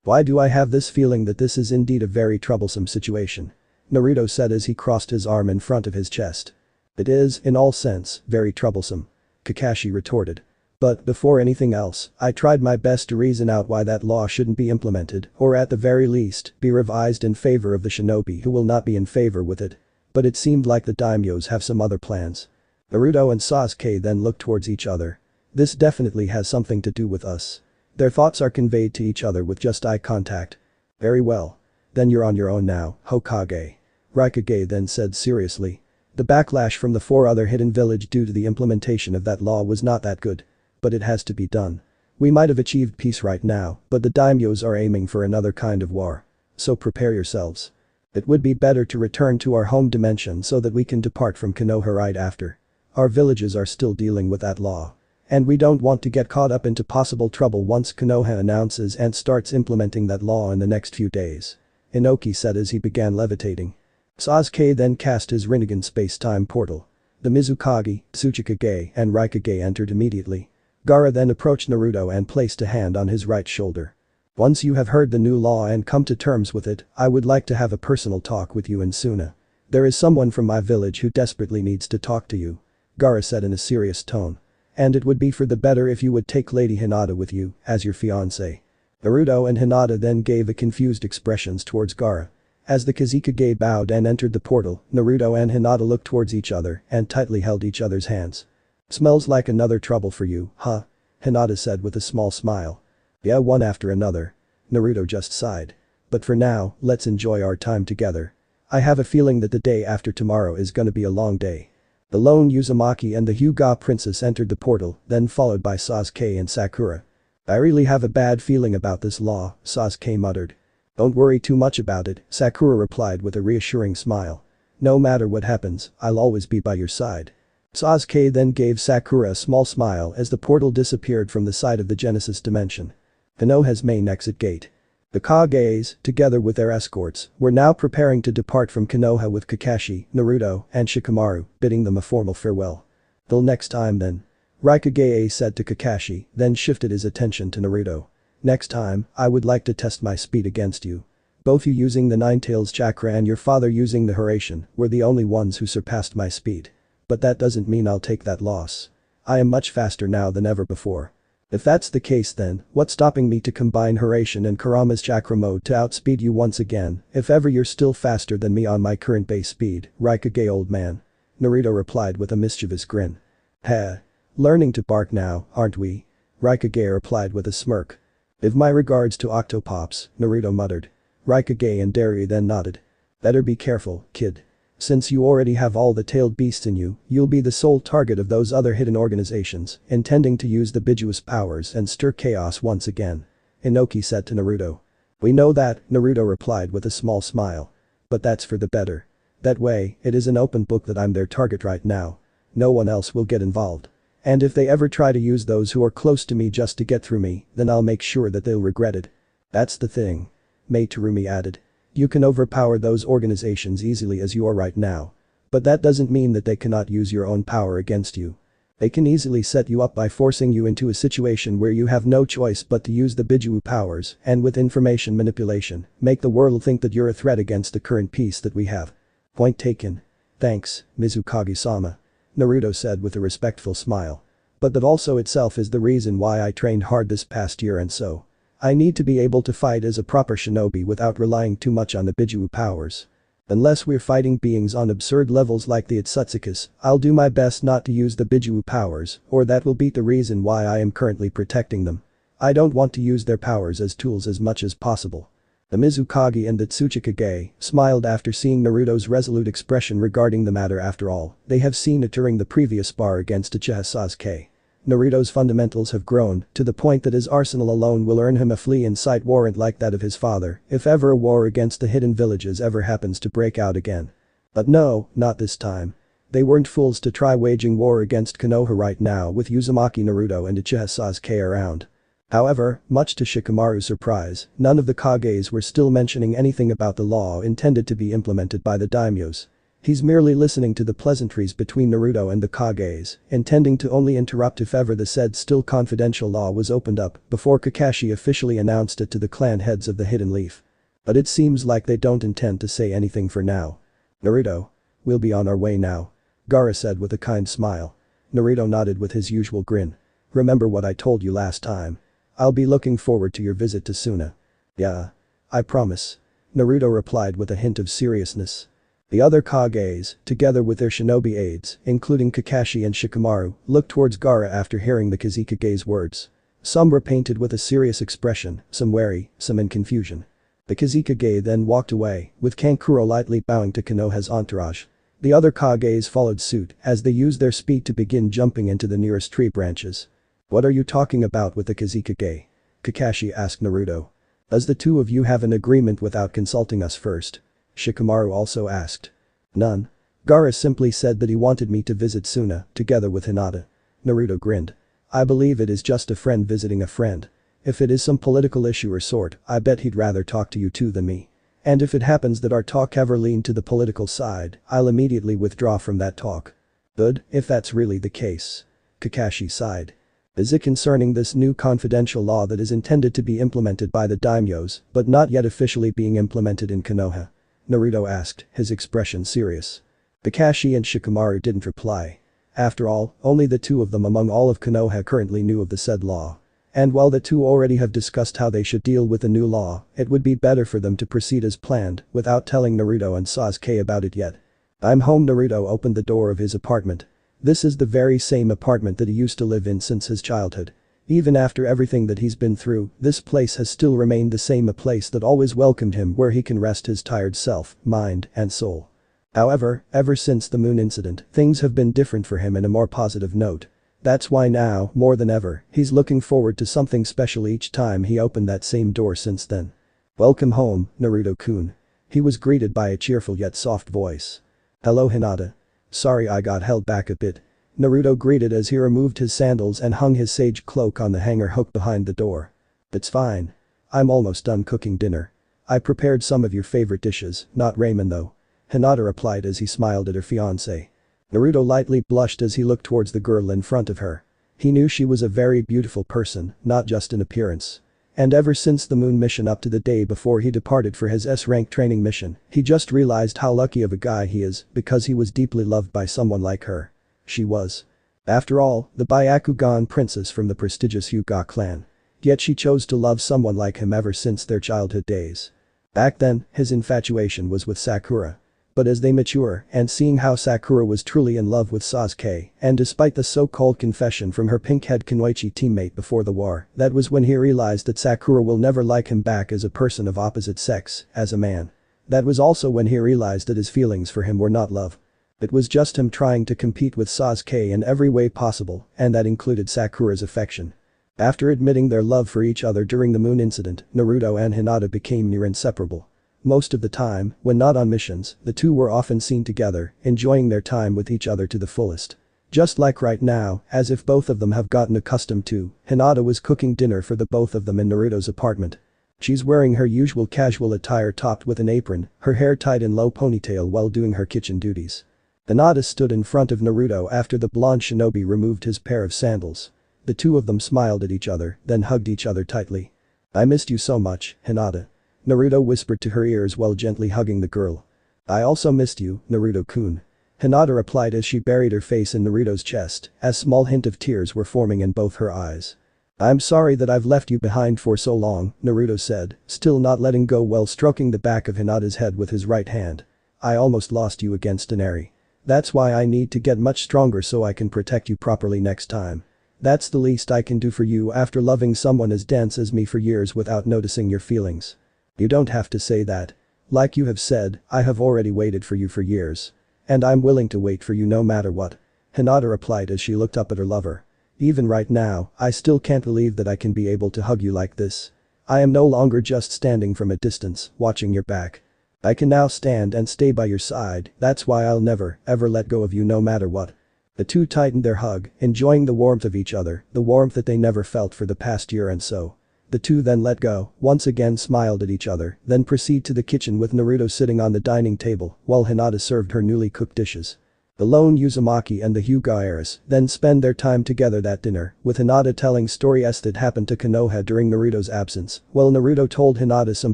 Why do I have this feeling that this is indeed a very troublesome situation? Naruto said as he crossed his arm in front of his chest. It is, in all sense, very troublesome. Kakashi retorted. But before anything else, I tried my best to reason out why that law shouldn't be implemented, or at the very least, be revised in favor of the shinobi who will not be in favor with it. But it seemed like the daimyos have some other plans. Naruto and Sasuke then looked towards each other. This definitely has something to do with us. Their thoughts are conveyed to each other with just eye contact. Very well. Then you're on your own now, Hokage. Kage then said seriously. The backlash from the 4 other hidden village due to the implementation of that law was not that good. But it has to be done. We might have achieved peace right now, but the daimyos are aiming for another kind of war. So prepare yourselves. It would be better to return to our home dimension so that we can depart from Konoha right after. Our villages are still dealing with that law. And we don't want to get caught up into possible trouble once Konoha announces and starts implementing that law in the next few days. Inoki said as he began levitating. Sasuke then cast his Rinnegan space-time portal. The Mizukage, Tsuchikage, and Raikage entered immediately. Gaara then approached Naruto and placed a hand on his right shoulder. Once you have heard the new law and come to terms with it, I would like to have a personal talk with you and Suna. There is someone from my village who desperately needs to talk to you. Gaara said in a serious tone. And it would be for the better if you would take Lady Hinata with you, as your fiancé. Naruto and Hinata then gave a confused expressions towards Gaara. As the Kazekage bowed and entered the portal, Naruto and Hinata looked towards each other and tightly held each other's hands. Smells like another trouble for you, huh? Hinata said with a small smile. Yeah, one after another. Naruto just sighed. But for now, let's enjoy our time together. I have a feeling that the day after tomorrow is gonna be a long day. The lone Uzumaki and the Hyuga princess entered the portal, then followed by Sasuke and Sakura. I really have a bad feeling about this law, Sasuke muttered. Don't worry too much about it, Sakura replied with a reassuring smile. No matter what happens, I'll always be by your side. Sasuke then gave Sakura a small smile as the portal disappeared from the side of the Genesis dimension. Konoha's main exit gate. The Kages, together with their escorts, were now preparing to depart from Konoha with Kakashi, Naruto, and Shikamaru, bidding them a formal farewell. Till next time then. Raikage said to Kakashi, then shifted his attention to Naruto. Next time, I would like to test my speed against you. Both you using the Nine-Tails chakra and your father using the Hiraishin were the only ones who surpassed my speed. But that doesn't mean I'll take that loss. I am much faster now than ever before. If that's the case then, what's stopping me to combine Hiraishin and Kurama's chakra mode to outspeed you once again, if ever you're still faster than me on my current base speed, Raikage old man. Naruto replied with a mischievous grin. Heh. Learning to bark now, aren't we? Raikage replied with a smirk. Give my regards to Octopops, Naruto muttered. Raikage and Darui then nodded. Better be careful, kid. Since you already have all the tailed beasts in you, you'll be the sole target of those other hidden organizations, intending to use the Bijuous powers and stir chaos once again. Inoki said to Naruto. We know that, Naruto replied with a small smile. But that's for the better. That way, it is an open book that I'm their target right now. No one else will get involved. And if they ever try to use those who are close to me just to get through me, then I'll make sure that they'll regret it. That's the thing. Terumi added. You can overpower those organizations easily as you are right now. But that doesn't mean that they cannot use your own power against you. They can easily set you up by forcing you into a situation where you have no choice but to use the Bijuu powers and with information manipulation, make the world think that you're a threat against the current peace that we have. Point taken. Thanks, Mizukage-sama. Naruto said with a respectful smile. But that also itself is the reason why I trained hard this past year and so. I need to be able to fight as a proper shinobi without relying too much on the Bijuu powers. Unless we're fighting beings on absurd levels like the Otsutsukis, I'll do my best not to use the Bijuu powers, or that will be the reason why I am currently protecting them. I don't want to use their powers as tools as much as possible. The Mizukage and the Tsuchikage smiled after seeing Naruto's resolute expression regarding the matter. After all, they have seen it during the previous spar against Uchiha Sasuke. Naruto's fundamentals have grown to the point that his arsenal alone will earn him a flee-in-sight warrant like that of his father if ever a war against the hidden villages ever happens to break out again. But no, not this time. They weren't fools to try waging war against Konoha right now with Uzumaki Naruto and Uchiha Sasuke around. However, much to Shikamaru's surprise, none of the Kages were still mentioning anything about the law intended to be implemented by the daimyos. He's merely listening to the pleasantries between Naruto and the Kages, intending to only interrupt if ever the said still confidential law was opened up before Kakashi officially announced it to the clan heads of the Hidden Leaf. But it seems like they don't intend to say anything for now. Naruto. We'll be on our way now. Gaara said with a kind smile. Naruto nodded with his usual grin. Remember what I told you last time. I'll be looking forward to your visit to Suna. Yeah. I promise. Naruto replied with a hint of seriousness. The other Kages, together with their shinobi aides, including Kakashi and Shikamaru, looked towards Gaara after hearing the Kazekage's words. Some were painted with a serious expression, some wary, some in confusion. The Kazekage then walked away, with Kankuro lightly bowing to Konoha's entourage. The other Kages followed suit as they used their speed to begin jumping into the nearest tree branches. What are you talking about with the Kazekage? Kakashi asked Naruto. Does the two of you have an agreement without consulting us first? Shikamaru also asked. None. Gaara simply said that he wanted me to visit Suna, together with Hinata. Naruto grinned. I believe it is just a friend visiting a friend. If it is some political issue or sort, I bet he'd rather talk to you two than me. And if it happens that our talk ever leaned to the political side, I'll immediately withdraw from that talk. Good, if that's really the case. Kakashi sighed. Is it concerning this new confidential law that is intended to be implemented by the daimyos, but not yet officially being implemented in Konoha? Naruto asked, his expression serious. Kakashi and Shikamaru didn't reply. After all, only the two of them among all of Konoha currently knew of the said law. And while the two already have discussed how they should deal with the new law, it would be better for them to proceed as planned without telling Naruto and Sasuke about it yet. I'm home. Naruto opened the door of his apartment. This is the very same apartment that he used to live in since his childhood. Even after everything that he's been through, this place has still remained the same, a place that always welcomed him where he can rest his tired self, mind, and soul. However, ever since the moon incident, things have been different for him in a more positive note. That's why now, more than ever, he's looking forward to something special each time he opened that same door since then. Welcome home, Naruto-kun. He was greeted by a cheerful yet soft voice. Hello Hinata. Sorry I got held back a bit. Naruto greeted as he removed his sandals and hung his sage cloak on the hanger hook behind the door. It's fine. I'm almost done cooking dinner. I prepared some of your favorite dishes, not ramen though. Hinata replied as he smiled at her fiancé. Naruto lightly blushed as he looked towards the girl in front of her. He knew she was a very beautiful person, not just in appearance. And ever since the moon mission up to the day before he departed for his S-rank training mission, he just realized how lucky of a guy he is because he was deeply loved by someone like her. She was. After all, the Byakugan princess from the prestigious Hyuga clan. Yet she chose to love someone like him ever since their childhood days. Back then, his infatuation was with Sakura. But as they mature, and seeing how Sakura was truly in love with Sasuke, and despite the so-called confession from her pink-head Kunoichi teammate before the war, that was when he realized that Sakura will never like him back as a person of opposite sex, as a man. That was also when he realized that his feelings for him were not love. It was just him trying to compete with Sasuke in every way possible, and that included Sakura's affection. After admitting their love for each other during the moon incident, Naruto and Hinata became near inseparable. Most of the time, when not on missions, the two were often seen together, enjoying their time with each other to the fullest. Just like right now, as if both of them have gotten accustomed to, Hinata was cooking dinner for the both of them in Naruto's apartment. She's wearing her usual casual attire topped with an apron, her hair tied in low ponytail while doing her kitchen duties. Hinata stood in front of Naruto after the blonde shinobi removed his pair of sandals. The two of them smiled at each other, then hugged each other tightly. "I missed you so much, Hinata." Naruto whispered to her ears while gently hugging the girl. "I also missed you, Naruto-kun." Hinata replied as she buried her face in Naruto's chest, a small hint of tears were forming in both her eyes. "I'm sorry that I've left you behind for so long," Naruto said, still not letting go while stroking the back of Hinata's head with his right hand. "I almost lost you against Toneri. That's why I need to get much stronger so I can protect you properly next time. That's the least I can do for you after loving someone as dense as me for years without noticing your feelings." "You don't have to say that. Like you have said, I have already waited for you for years. And I'm willing to wait for you no matter what," Hinata replied as she looked up at her lover. "Even right now, I still can't believe that I can be able to hug you like this. I am no longer just standing from a distance, watching your back. I can now stand and stay by your side, that's why I'll never, ever let go of you no matter what." The two tightened their hug, enjoying the warmth of each other, the warmth that they never felt for the past year and so. The two then let go, once again smiled at each other, then proceed to the kitchen with Naruto sitting on the dining table while Hinata served her newly cooked dishes. The lone Uzumaki and the Hyuga heiress then spend their time together that dinner, with Hinata telling stories that happened to Konoha during Naruto's absence, while Naruto told Hinata some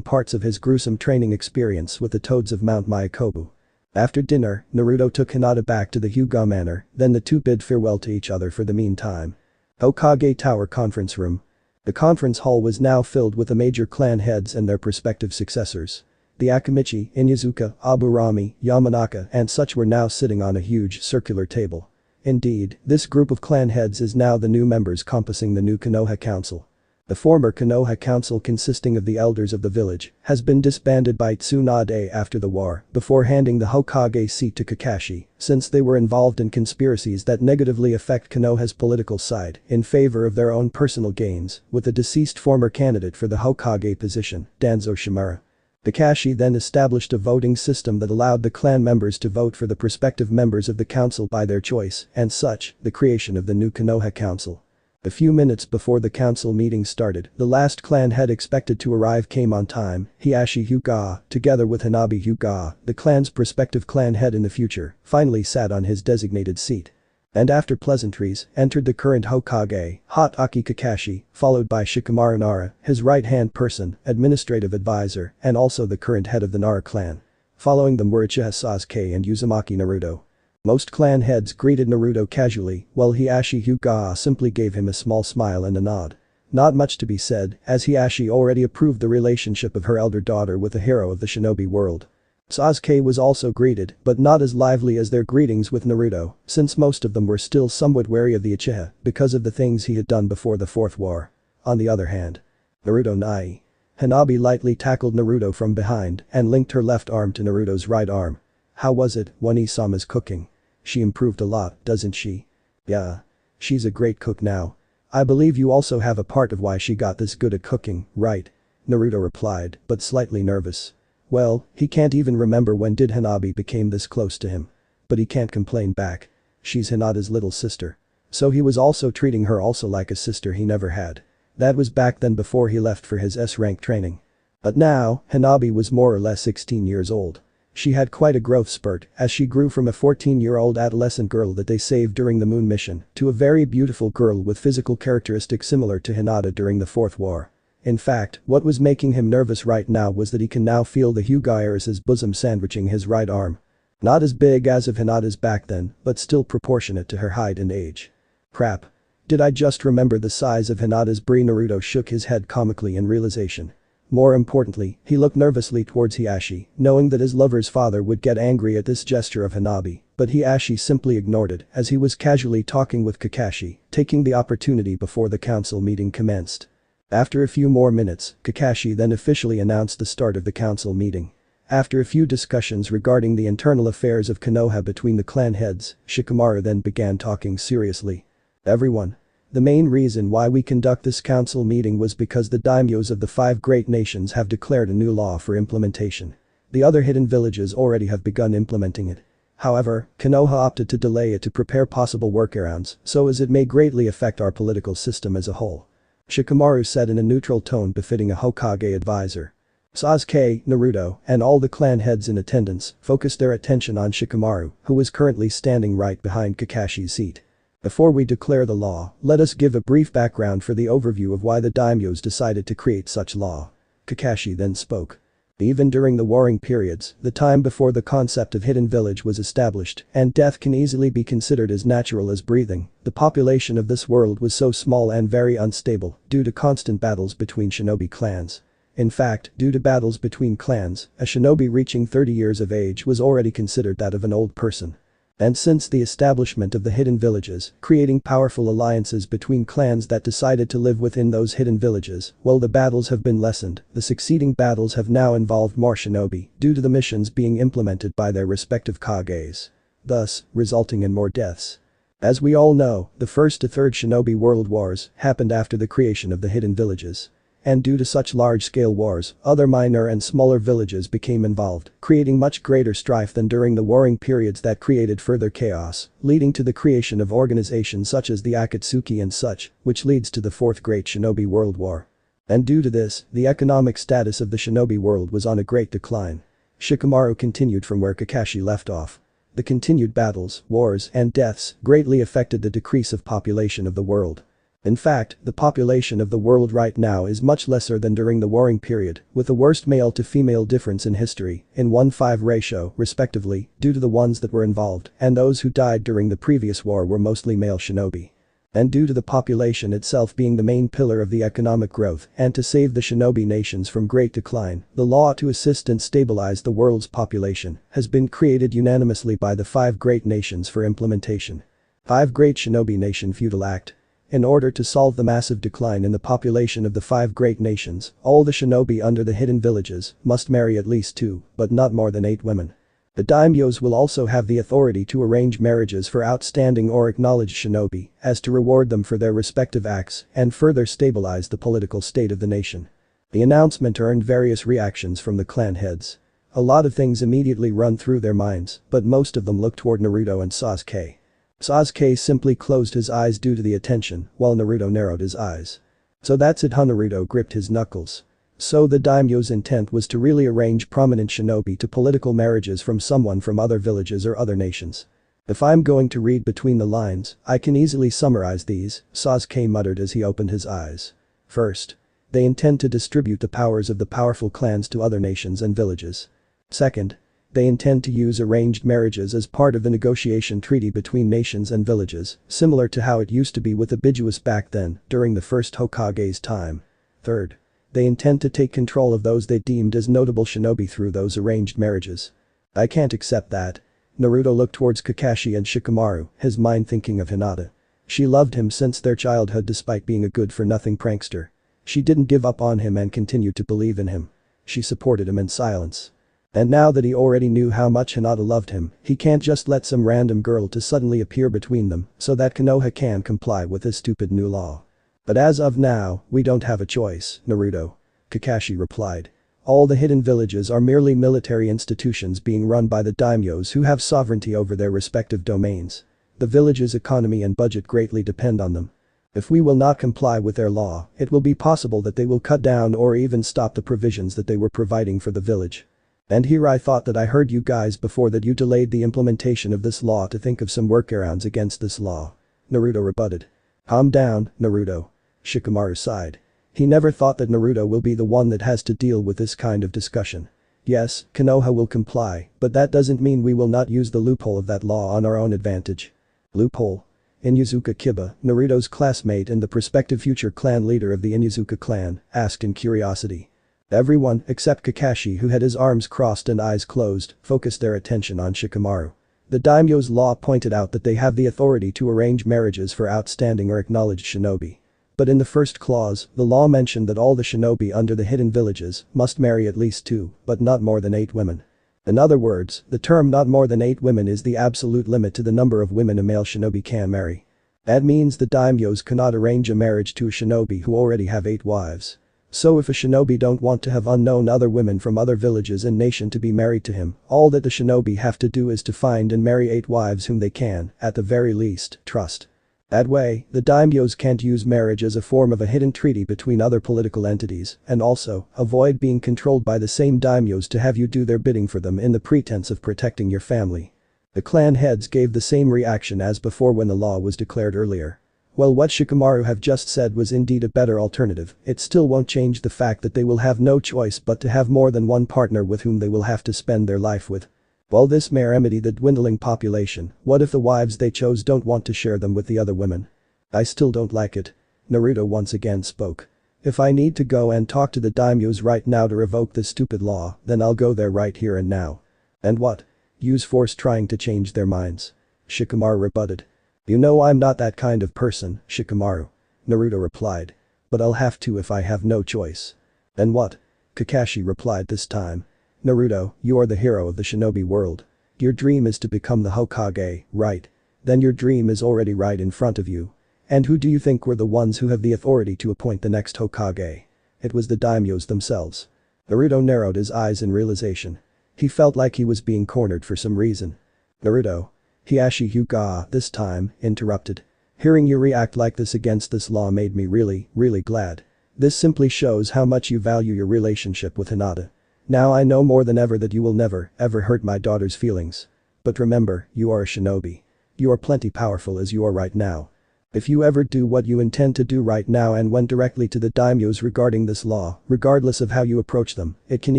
parts of his gruesome training experience with the toads of Mount Myakobu. After dinner, Naruto took Hinata back to the Hyuga manor, then the two bid farewell to each other for the meantime. Hokage Tower Conference Room. The conference hall was now filled with the major clan heads and their prospective successors. The Akamichi, Inyazuka, Aburami, Yamanaka and such were now sitting on a huge circular table. Indeed, this group of clan heads is now the new members compassing the new Konoha Council. The former Konoha Council consisting of the elders of the village has been disbanded by Tsunade after the war before handing the Hokage seat to Kakashi since they were involved in conspiracies that negatively affect Konoha's political side in favor of their own personal gains with the deceased former candidate for the Hokage position, Danzo Shimura. Kakashi then established a voting system that allowed the clan members to vote for the prospective members of the council by their choice and such, the creation of the new Konoha Council. A few minutes before the council meeting started, the last clan head expected to arrive came on time, Hiashi Hyuga, together with Hanabi Hyuga, the clan's prospective clan head in the future, finally sat on his designated seat. And after pleasantries, entered the current Hokage, Hot-Aki Kakashi, followed by Shikamaru Nara, his right-hand person, administrative advisor, and also the current head of the Nara clan. Following them were Uchiha Sasuke and Uzumaki Naruto. Most clan heads greeted Naruto casually, while Hiashi Hyuga simply gave him a small smile and a nod. Not much to be said, as Hiashi already approved the relationship of her elder daughter with a hero of the shinobi world. Sasuke was also greeted, but not as lively as their greetings with Naruto, since most of them were still somewhat wary of the Uchiha because of the things he had done before the Fourth War. On the other hand, Naruto Nai. Hanabi lightly tackled Naruto from behind and linked her left arm to Naruto's right arm. "How was it when Isama's cooking? She improved a lot, doesn't she?" "Yeah. She's a great cook now. I believe you also have a part of why she got this good at cooking, right?" Naruto replied, but slightly nervous. Well, he can't even remember when did Hanabi became this close to him. But he can't complain back. She's Hinata's little sister. So he was also treating her also like a sister he never had. That was back then before he left for his S-rank training. But now, Hanabi was more or less 16 years old. She had quite a growth spurt as she grew from a 14-year-old adolescent girl that they saved during the moon mission to a very beautiful girl with physical characteristics similar to Hinata during the Fourth War. In fact, what was making him nervous right now was that he can now feel the Hyuga heiress's bosom sandwiching his right arm. Not as big as of Hinata's back then, but still proportionate to her height and age. Crap. Did I just remember the size of Hinata's brie? Naruto shook his head comically in realization. More importantly, he looked nervously towards Hiashi, knowing that his lover's father would get angry at this gesture of Hanabi, but Hiashi simply ignored it as he was casually talking with Kakashi, taking the opportunity before the council meeting commenced. After a few more minutes, Kakashi then officially announced the start of the council meeting. After a few discussions regarding the internal affairs of Konoha between the clan heads, Shikamaru then began talking seriously. "Everyone. The main reason why we conduct this council meeting was because the daimyos of the 5 great nations have declared a new law for implementation. The other hidden villages already have begun implementing it. However, Konoha opted to delay it to prepare possible workarounds so as it may greatly affect our political system as a whole. Shikamaru said in a neutral tone befitting a Hokage advisor. Sasuke, Naruto, and all the clan heads in attendance focused their attention on Shikamaru, who was currently standing right behind Kakashi's seat. Before we declare the law, let us give a brief background for the overview of why the daimyos decided to create such law. Kakashi then spoke. Even during the warring periods, the time before the concept of hidden village was established, and death can easily be considered as natural as breathing, the population of this world was so small and very unstable due to constant battles between shinobi clans. In fact, due to battles between clans, a shinobi reaching 30 years of age was already considered that of an old person. And since the establishment of the hidden villages, creating powerful alliances between clans that decided to live within those hidden villages, while the battles have been lessened, the succeeding battles have now involved more shinobi, due to the missions being implemented by their respective Kages. Thus, resulting in more deaths. As we all know, the First to Third Shinobi World Wars happened after the creation of the hidden villages. And due to such large-scale wars, other minor and smaller villages became involved, creating much greater strife than during the warring periods that created further chaos, leading to the creation of organizations such as the Akatsuki and such, which leads to the Fourth Great Shinobi World War. And due to this, the economic status of the shinobi world was on a great decline. Shikamaru continued from where Kakashi left off. The continued battles, wars, and deaths greatly affected the decrease of population of the world. In fact, the population of the world right now is much lesser than during the warring period, with the worst male to female difference in history, in 1:5 ratio, respectively, due to the ones that were involved, and those who died during the previous war were mostly male shinobi. And due to the population itself being the main pillar of the economic growth, and to save the shinobi nations from great decline, the law to assist and stabilize the world's population has been created unanimously by the 5 great nations for implementation. 5 Great Shinobi Nation Feudal Act. In order to solve the massive decline in the population of the 5 great nations, all the shinobi under the hidden villages must marry at least 2, but not more than 8 women. The daimyos will also have the authority to arrange marriages for outstanding or acknowledged shinobi, as to reward them for their respective acts and further stabilize the political state of the nation. The announcement earned various reactions from the clan heads. A lot of things immediately run through their minds, but most of them look toward Naruto and Sasuke. Sasuke simply closed his eyes due to the attention, while Naruto narrowed his eyes. So that's it, huh? Naruto gripped his knuckles. So the daimyo's intent was to really arrange prominent shinobi to political marriages from someone from other villages or other nations. If I'm going to read between the lines, I can easily summarize these, Sasuke muttered as he opened his eyes. First. They intend to distribute the powers of the powerful clans to other nations and villages. Second. They intend to use arranged marriages as part of the negotiation treaty between nations and villages, similar to how it used to be with the Bijuas back then, during the first Hokage's time. Third. They intend to take control of those they deemed as notable shinobi through those arranged marriages. I can't accept that. Naruto looked towards Kakashi and Shikamaru, his mind thinking of Hinata. She loved him since their childhood despite being a good-for-nothing prankster. She didn't give up on him and continued to believe in him. She supported him in silence. And now that he already knew how much Hinata loved him, he can't just let some random girl to suddenly appear between them so that Konoha can comply with this stupid new law. But as of now, we don't have a choice, Naruto. Kakashi replied. All the hidden villages are merely military institutions being run by the daimyos who have sovereignty over their respective domains. The village's economy and budget greatly depend on them. If we will not comply with their law, it will be possible that they will cut down or even stop the provisions that they were providing for the village. And here I thought that I heard you guys before that you delayed the implementation of this law to think of some workarounds against this law. Naruto rebutted. Calm down, Naruto. Shikamaru sighed. He never thought that Naruto will be the one that has to deal with this kind of discussion. Yes, Konoha will comply, but that doesn't mean we will not use the loophole of that law on our own advantage. Loophole? Inuzuka Kiba, Naruto's classmate and the prospective future clan leader of the Inuzuka clan, asked in curiosity. Everyone, except Kakashi who had his arms crossed and eyes closed, focused their attention on Shikamaru. The daimyo's law pointed out that they have the authority to arrange marriages for outstanding or acknowledged shinobi. But in the first clause, the law mentioned that all the shinobi under the hidden villages must marry at least 2, but not more than 8 women. In other words, the term not more than 8 women is the absolute limit to the number of women a male shinobi can marry. That means the daimyos cannot arrange a marriage to a shinobi who already have 8 wives. So if a shinobi don't want to have unknown other women from other villages and nation to be married to him, all that the shinobi have to do is to find and marry 8 wives whom they can, at the very least, trust. That way, the daimyos can't use marriage as a form of a hidden treaty between other political entities and also avoid being controlled by the same daimyos to have you do their bidding for them in the pretense of protecting your family. The clan heads gave the same reaction as before when the law was declared earlier. Well, what Shikamaru have just said was indeed a better alternative. It still won't change the fact that they will have no choice but to have more than one partner with whom they will have to spend their life with. Well, this may remedy the dwindling population. What if the wives they chose don't want to share them with the other women? I still don't like it. Naruto once again spoke. If I need to go and talk to the daimyos right now to revoke this stupid law, then I'll go there right here and now. And what? Use force trying to change their minds? Shikamaru rebutted. You know I'm not that kind of person, Shikamaru. Naruto replied. But I'll have to if I have no choice. Then what? Kakashi replied this time. Naruto, you are the hero of the shinobi world. Your dream is to become the Hokage, right? Then your dream is already right in front of you. And who do you think were the ones who have the authority to appoint the next Hokage? It was the daimyos themselves. Naruto narrowed his eyes in realization. He felt like he was being cornered for some reason. Naruto. Hiashi Hyuga, this time, interrupted. Hearing you react like this against this law made me really glad. This simply shows how much you value your relationship with Hinata. Now I know more than ever that you will never, ever hurt my daughter's feelings. But remember, you are a shinobi. You are plenty powerful as you are right now. If you ever do what you intend to do right now and went directly to the daimyos regarding this law, regardless of how you approach them, it can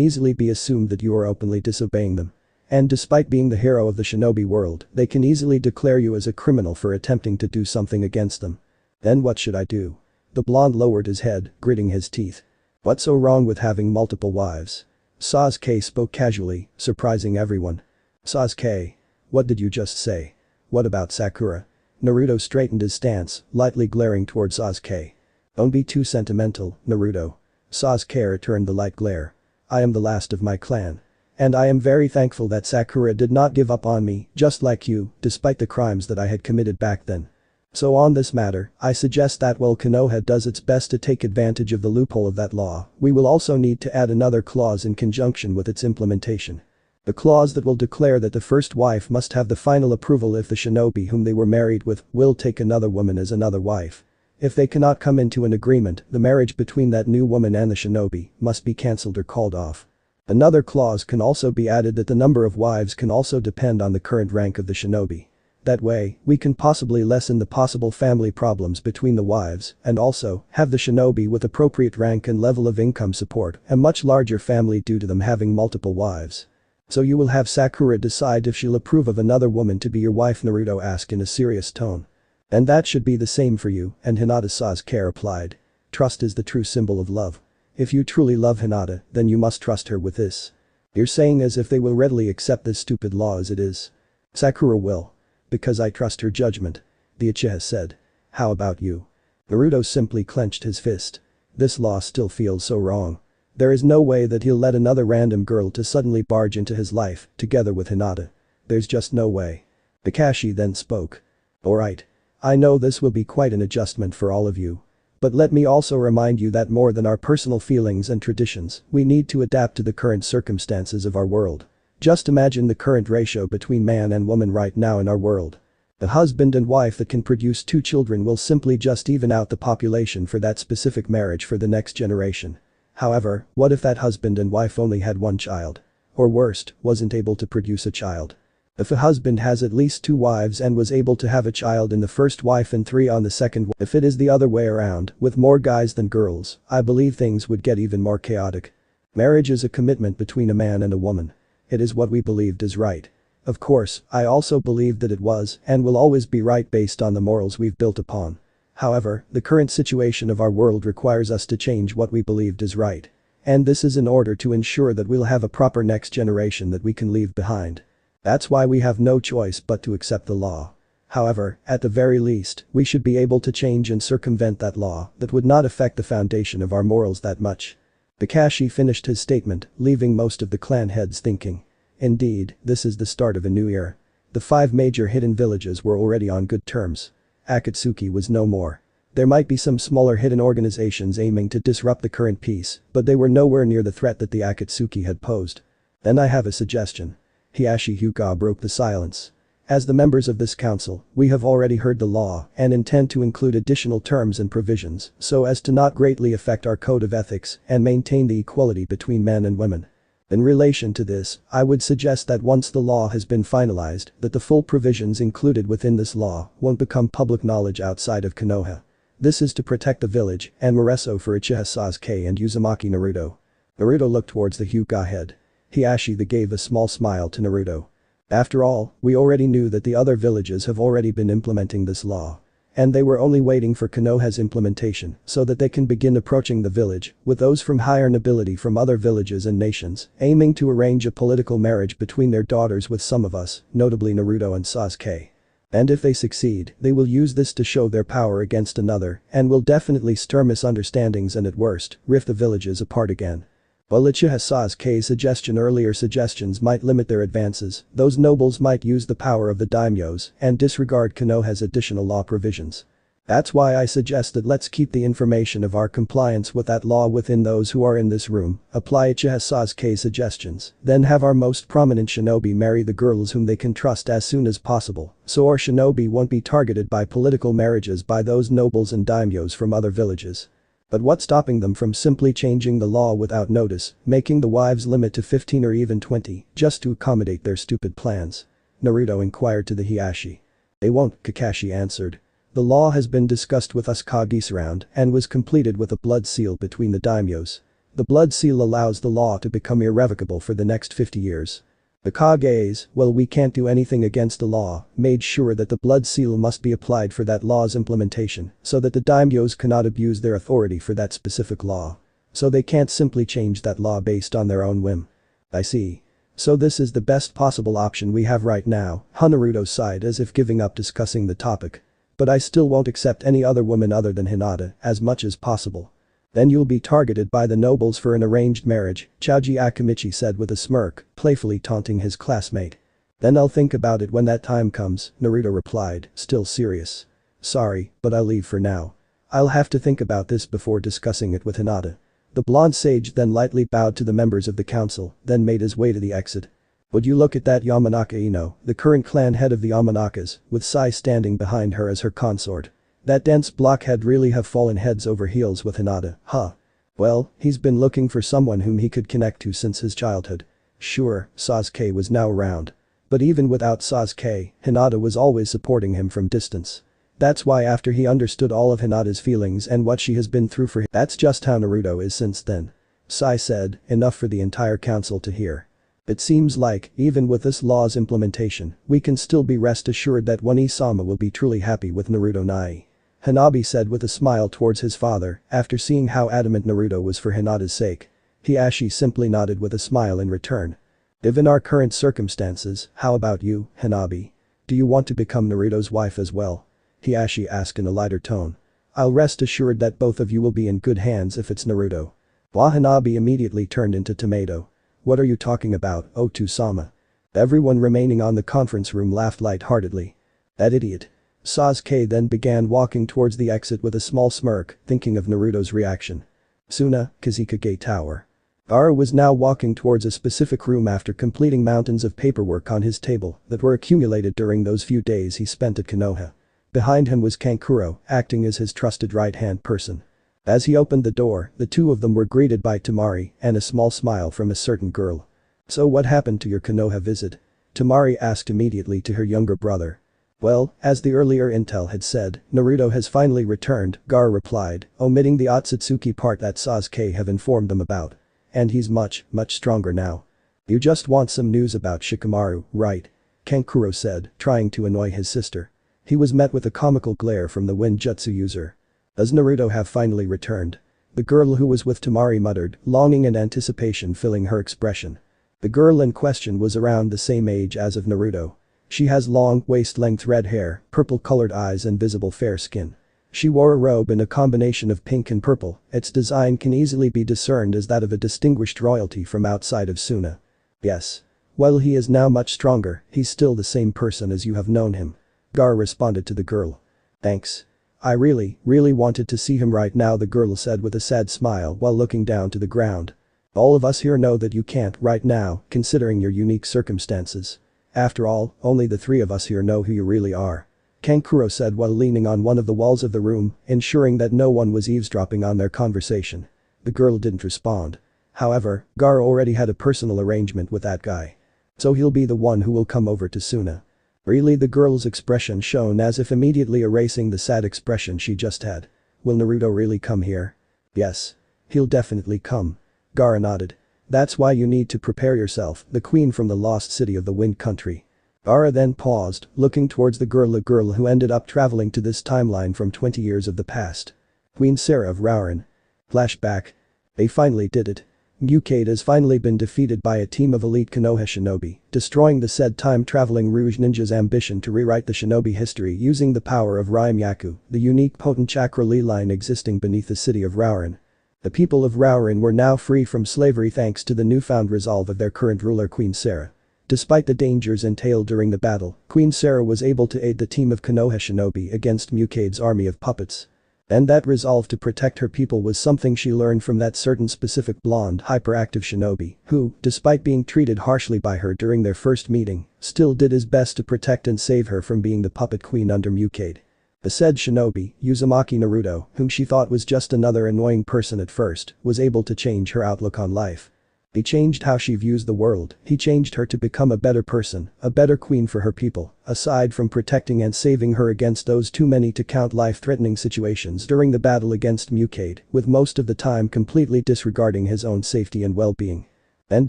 easily be assumed that you are openly disobeying them. And despite being the hero of the shinobi world, they can easily declare you as a criminal for attempting to do something against them. Then what should I do? The blonde lowered his head, gritting his teeth. What's so wrong with having multiple wives? Sasuke spoke casually, surprising everyone. Sasuke. What did you just say? What about Sakura? Naruto straightened his stance, lightly glaring toward Sasuke. Don't be too sentimental, Naruto. Sasuke returned the light glare. I am the last of my clan. And I am very thankful that Sakura did not give up on me, just like you, despite the crimes that I had committed back then. So on this matter, I suggest that while Konoha does its best to take advantage of the loophole of that law, we will also need to add another clause in conjunction with its implementation. The clause that will declare that the first wife must have the final approval if the shinobi whom they were married with will take another woman as another wife. If they cannot come into an agreement, the marriage between that new woman and the shinobi must be cancelled or called off. Another clause can also be added that the number of wives can also depend on the current rank of the shinobi. That way, we can possibly lessen the possible family problems between the wives and also have the shinobi with appropriate rank and level of income support a much larger family due to them having multiple wives. So you will have Sakura decide if she'll approve of another woman to be your wife, Naruto asked in a serious tone. And that should be the same for you, and Hinata Sasuke replied. Trust is the true symbol of love. If you truly love Hinata, then you must trust her with this. You're saying as if they will readily accept this stupid law as it is. Sakura will. Because I trust her judgment. The Uchiha said. How about you? Naruto simply clenched his fist. This law still feels so wrong. There is no way that he'll let another random girl to suddenly barge into his life, together with Hinata. There's just no way. Kakashi then spoke. Alright. I know this will be quite an adjustment for all of you. But let me also remind you that more than our personal feelings and traditions, we need to adapt to the current circumstances of our world. Just imagine the current ratio between man and woman right now in our world. A husband and wife that can produce 2 children will simply just even out the population for that specific marriage for the next generation. However, what if that husband and wife only had 1 child? Or worst, wasn't able to produce a child? If a husband has at least 2 wives and was able to have a child in the first wife and 3 on the second, if it is the other way around, with more guys than girls, I believe things would get even more chaotic. Marriage is a commitment between a man and a woman. It is what we believed is right. Of course, I also believed that it was and will always be right based on the morals we've built upon. However, the current situation of our world requires us to change what we believed is right. And this is in order to ensure that we'll have a proper next generation that we can leave behind. That's why we have no choice but to accept the law. However, at the very least, we should be able to change and circumvent that law that would not affect the foundation of our morals that much. Kakashi finished his statement, leaving most of the clan heads thinking. Indeed, this is the start of a new era. The 5 major hidden villages were already on good terms. Akatsuki was no more. There might be some smaller hidden organizations aiming to disrupt the current peace, but they were nowhere near the threat that the Akatsuki had posed. Then I have a suggestion. Hiashi Hyuga broke the silence. As the members of this council, we have already heard the law and intend to include additional terms and provisions so as to not greatly affect our code of ethics and maintain the equality between men and women. In relation to this, I would suggest that once the law has been finalized, that the full provisions included within this law won't become public knowledge outside of Konoha. This is to protect the village and Moreso for Uchiha Sasuke and Uzumaki Naruto. Naruto looked towards the Hyuga head. Hiashi gave a small smile to Naruto. After all, we already knew that the other villages have already been implementing this law. And they were only waiting for Konoha's implementation so that they can begin approaching the village with those from higher nobility from other villages and nations, aiming to arrange a political marriage between their daughters with some of us, notably Naruto and Sasuke. And if they succeed, they will use this to show their power against another and will definitely stir misunderstandings and at worst, rift the villages apart again. While Uchiha Sasuke's earlier suggestions might limit their advances, those nobles might use the power of the daimyos and disregard Konoha's additional law provisions. That's why I suggest that let's keep the information of our compliance with that law within those who are in this room, apply Uchiha Sasuke's suggestions, then have our most prominent shinobi marry the girls whom they can trust as soon as possible, so our shinobi won't be targeted by political marriages by those nobles and daimyos from other villages. But what's stopping them from simply changing the law without notice, making the wives limit to 15 or even 20, just to accommodate their stupid plans? Naruto inquired to the Hiashi. They won't, Kakashi answered. The law has been discussed with us Kages around and was completed with a blood seal between the daimyos. The blood seal allows the law to become irrevocable for the next 50 years. The Kages, well, we can't do anything against the law, made sure that the blood seal must be applied for that law's implementation so that the daimyos cannot abuse their authority for that specific law. So they can't simply change that law based on their own whim. I see. So this is the best possible option we have right now, Naruto sighed as if giving up discussing the topic. But I still won't accept any other woman other than Hinata as much as possible. Then you'll be targeted by the nobles for an arranged marriage, Choji Akimichi said with a smirk, playfully taunting his classmate. Then I'll think about it when that time comes, Naruto replied, still serious. Sorry, but I'll leave for now. I'll have to think about this before discussing it with Hinata. The blonde sage then lightly bowed to the members of the council, then made his way to the exit. Would you look at that Yamanaka Ino, the current clan head of the Yamanakas, with Sai standing behind her as her consort. That dense blockhead really have fallen heads over heels with Hinata, huh? Well, he's been looking for someone whom he could connect to since his childhood. Sure, Sasuke was now around. But even without Sasuke, Hinata was always supporting him from distance. That's why after he understood all of Hinata's feelings and what she has been through for him, that's just how Naruto is since then. Sai said, enough for the entire council to hear. It seems like, even with this law's implementation, we can still be rest assured that One-sama will be truly happy with Naruto Nai. Hanabi said with a smile towards his father after seeing how adamant Naruto was for Hinata's sake. Hiashi simply nodded with a smile in return. Given our current circumstances, how about you, Hanabi? Do you want to become Naruto's wife as well? Hiashi asked in a lighter tone. I'll rest assured that both of you will be in good hands if it's Naruto. Hanabi immediately turned into tomato. What are you talking about, Otsu-sama? Everyone remaining on the conference room laughed lightheartedly. That idiot. Sasuke then began walking towards the exit with a small smirk, thinking of Naruto's reaction. Suna, Kazekage Tower. Gaara was now walking towards a specific room after completing mountains of paperwork on his table that were accumulated during those few days he spent at Konoha. Behind him was Kankuro, acting as his trusted right-hand person. As he opened the door, the two of them were greeted by Temari and a small smile from a certain girl. So what happened to your Konoha visit? Temari asked immediately to her younger brother. Well, as the earlier intel had said, Naruto has finally returned, Gaara replied, omitting the Otsutsuki part that Sasuke have informed them about. And he's much stronger now. You just want some news about Shikamaru, right? Kankuro said, trying to annoy his sister. He was met with a comical glare from the wind jutsu user. Does Naruto have finally returned? The girl who was with Temari muttered, longing and anticipation filling her expression. The girl in question was around the same age as of Naruto. She has long, waist-length red hair, purple-colored eyes and visible fair skin. She wore a robe in a combination of pink and purple, its design can easily be discerned as that of a distinguished royalty from outside of Suna. Yes. While he is now much stronger, he's still the same person as you have known him. Gaara responded to the girl. Thanks. I really wanted to see him right now, the girl said with a sad smile while looking down to the ground. All of us here know that you can't right now, considering your unique circumstances. After all, only the three of us here know who you really are. Kankuro said while leaning on one of the walls of the room, ensuring that no one was eavesdropping on their conversation. The girl didn't respond. However, Gaara already had a personal arrangement with that guy. So he'll be the one who will come over to Suna. Really, the girl's expression shone as if immediately erasing the sad expression she just had. Will Naruto really come here? Yes. He'll definitely come. Gaara nodded. That's why you need to prepare yourself, the queen from the lost city of the wind country. Gaara then paused, looking towards the girl who ended up traveling to this timeline from 20 years of the past. Queen Sara of Rauren. Flashback. They finally did it. Mukade has finally been defeated by a team of elite Konoha shinobi, destroying the said time-traveling Rouge Ninja's ambition to rewrite the shinobi history using the power of Raimyaku, the unique potent chakra Li line existing beneath the city of Rauren. The people of Rauren were now free from slavery thanks to the newfound resolve of their current ruler Queen Sara. Despite the dangers entailed during the battle, Queen Sara was able to aid the team of Konoha shinobi against Mukade's army of puppets. And that resolve to protect her people was something she learned from that certain specific blonde hyperactive shinobi who, despite being treated harshly by her during their first meeting, still did his best to protect and save her from being the puppet queen under Mukade. The said shinobi, Uzumaki Naruto, whom she thought was just another annoying person at first, was able to change her outlook on life. He changed how she views the world, he changed her to become a better person, a better queen for her people, aside from protecting and saving her against those too many to count life-threatening situations during the battle against Mukade, with most of the time completely disregarding his own safety and well-being. And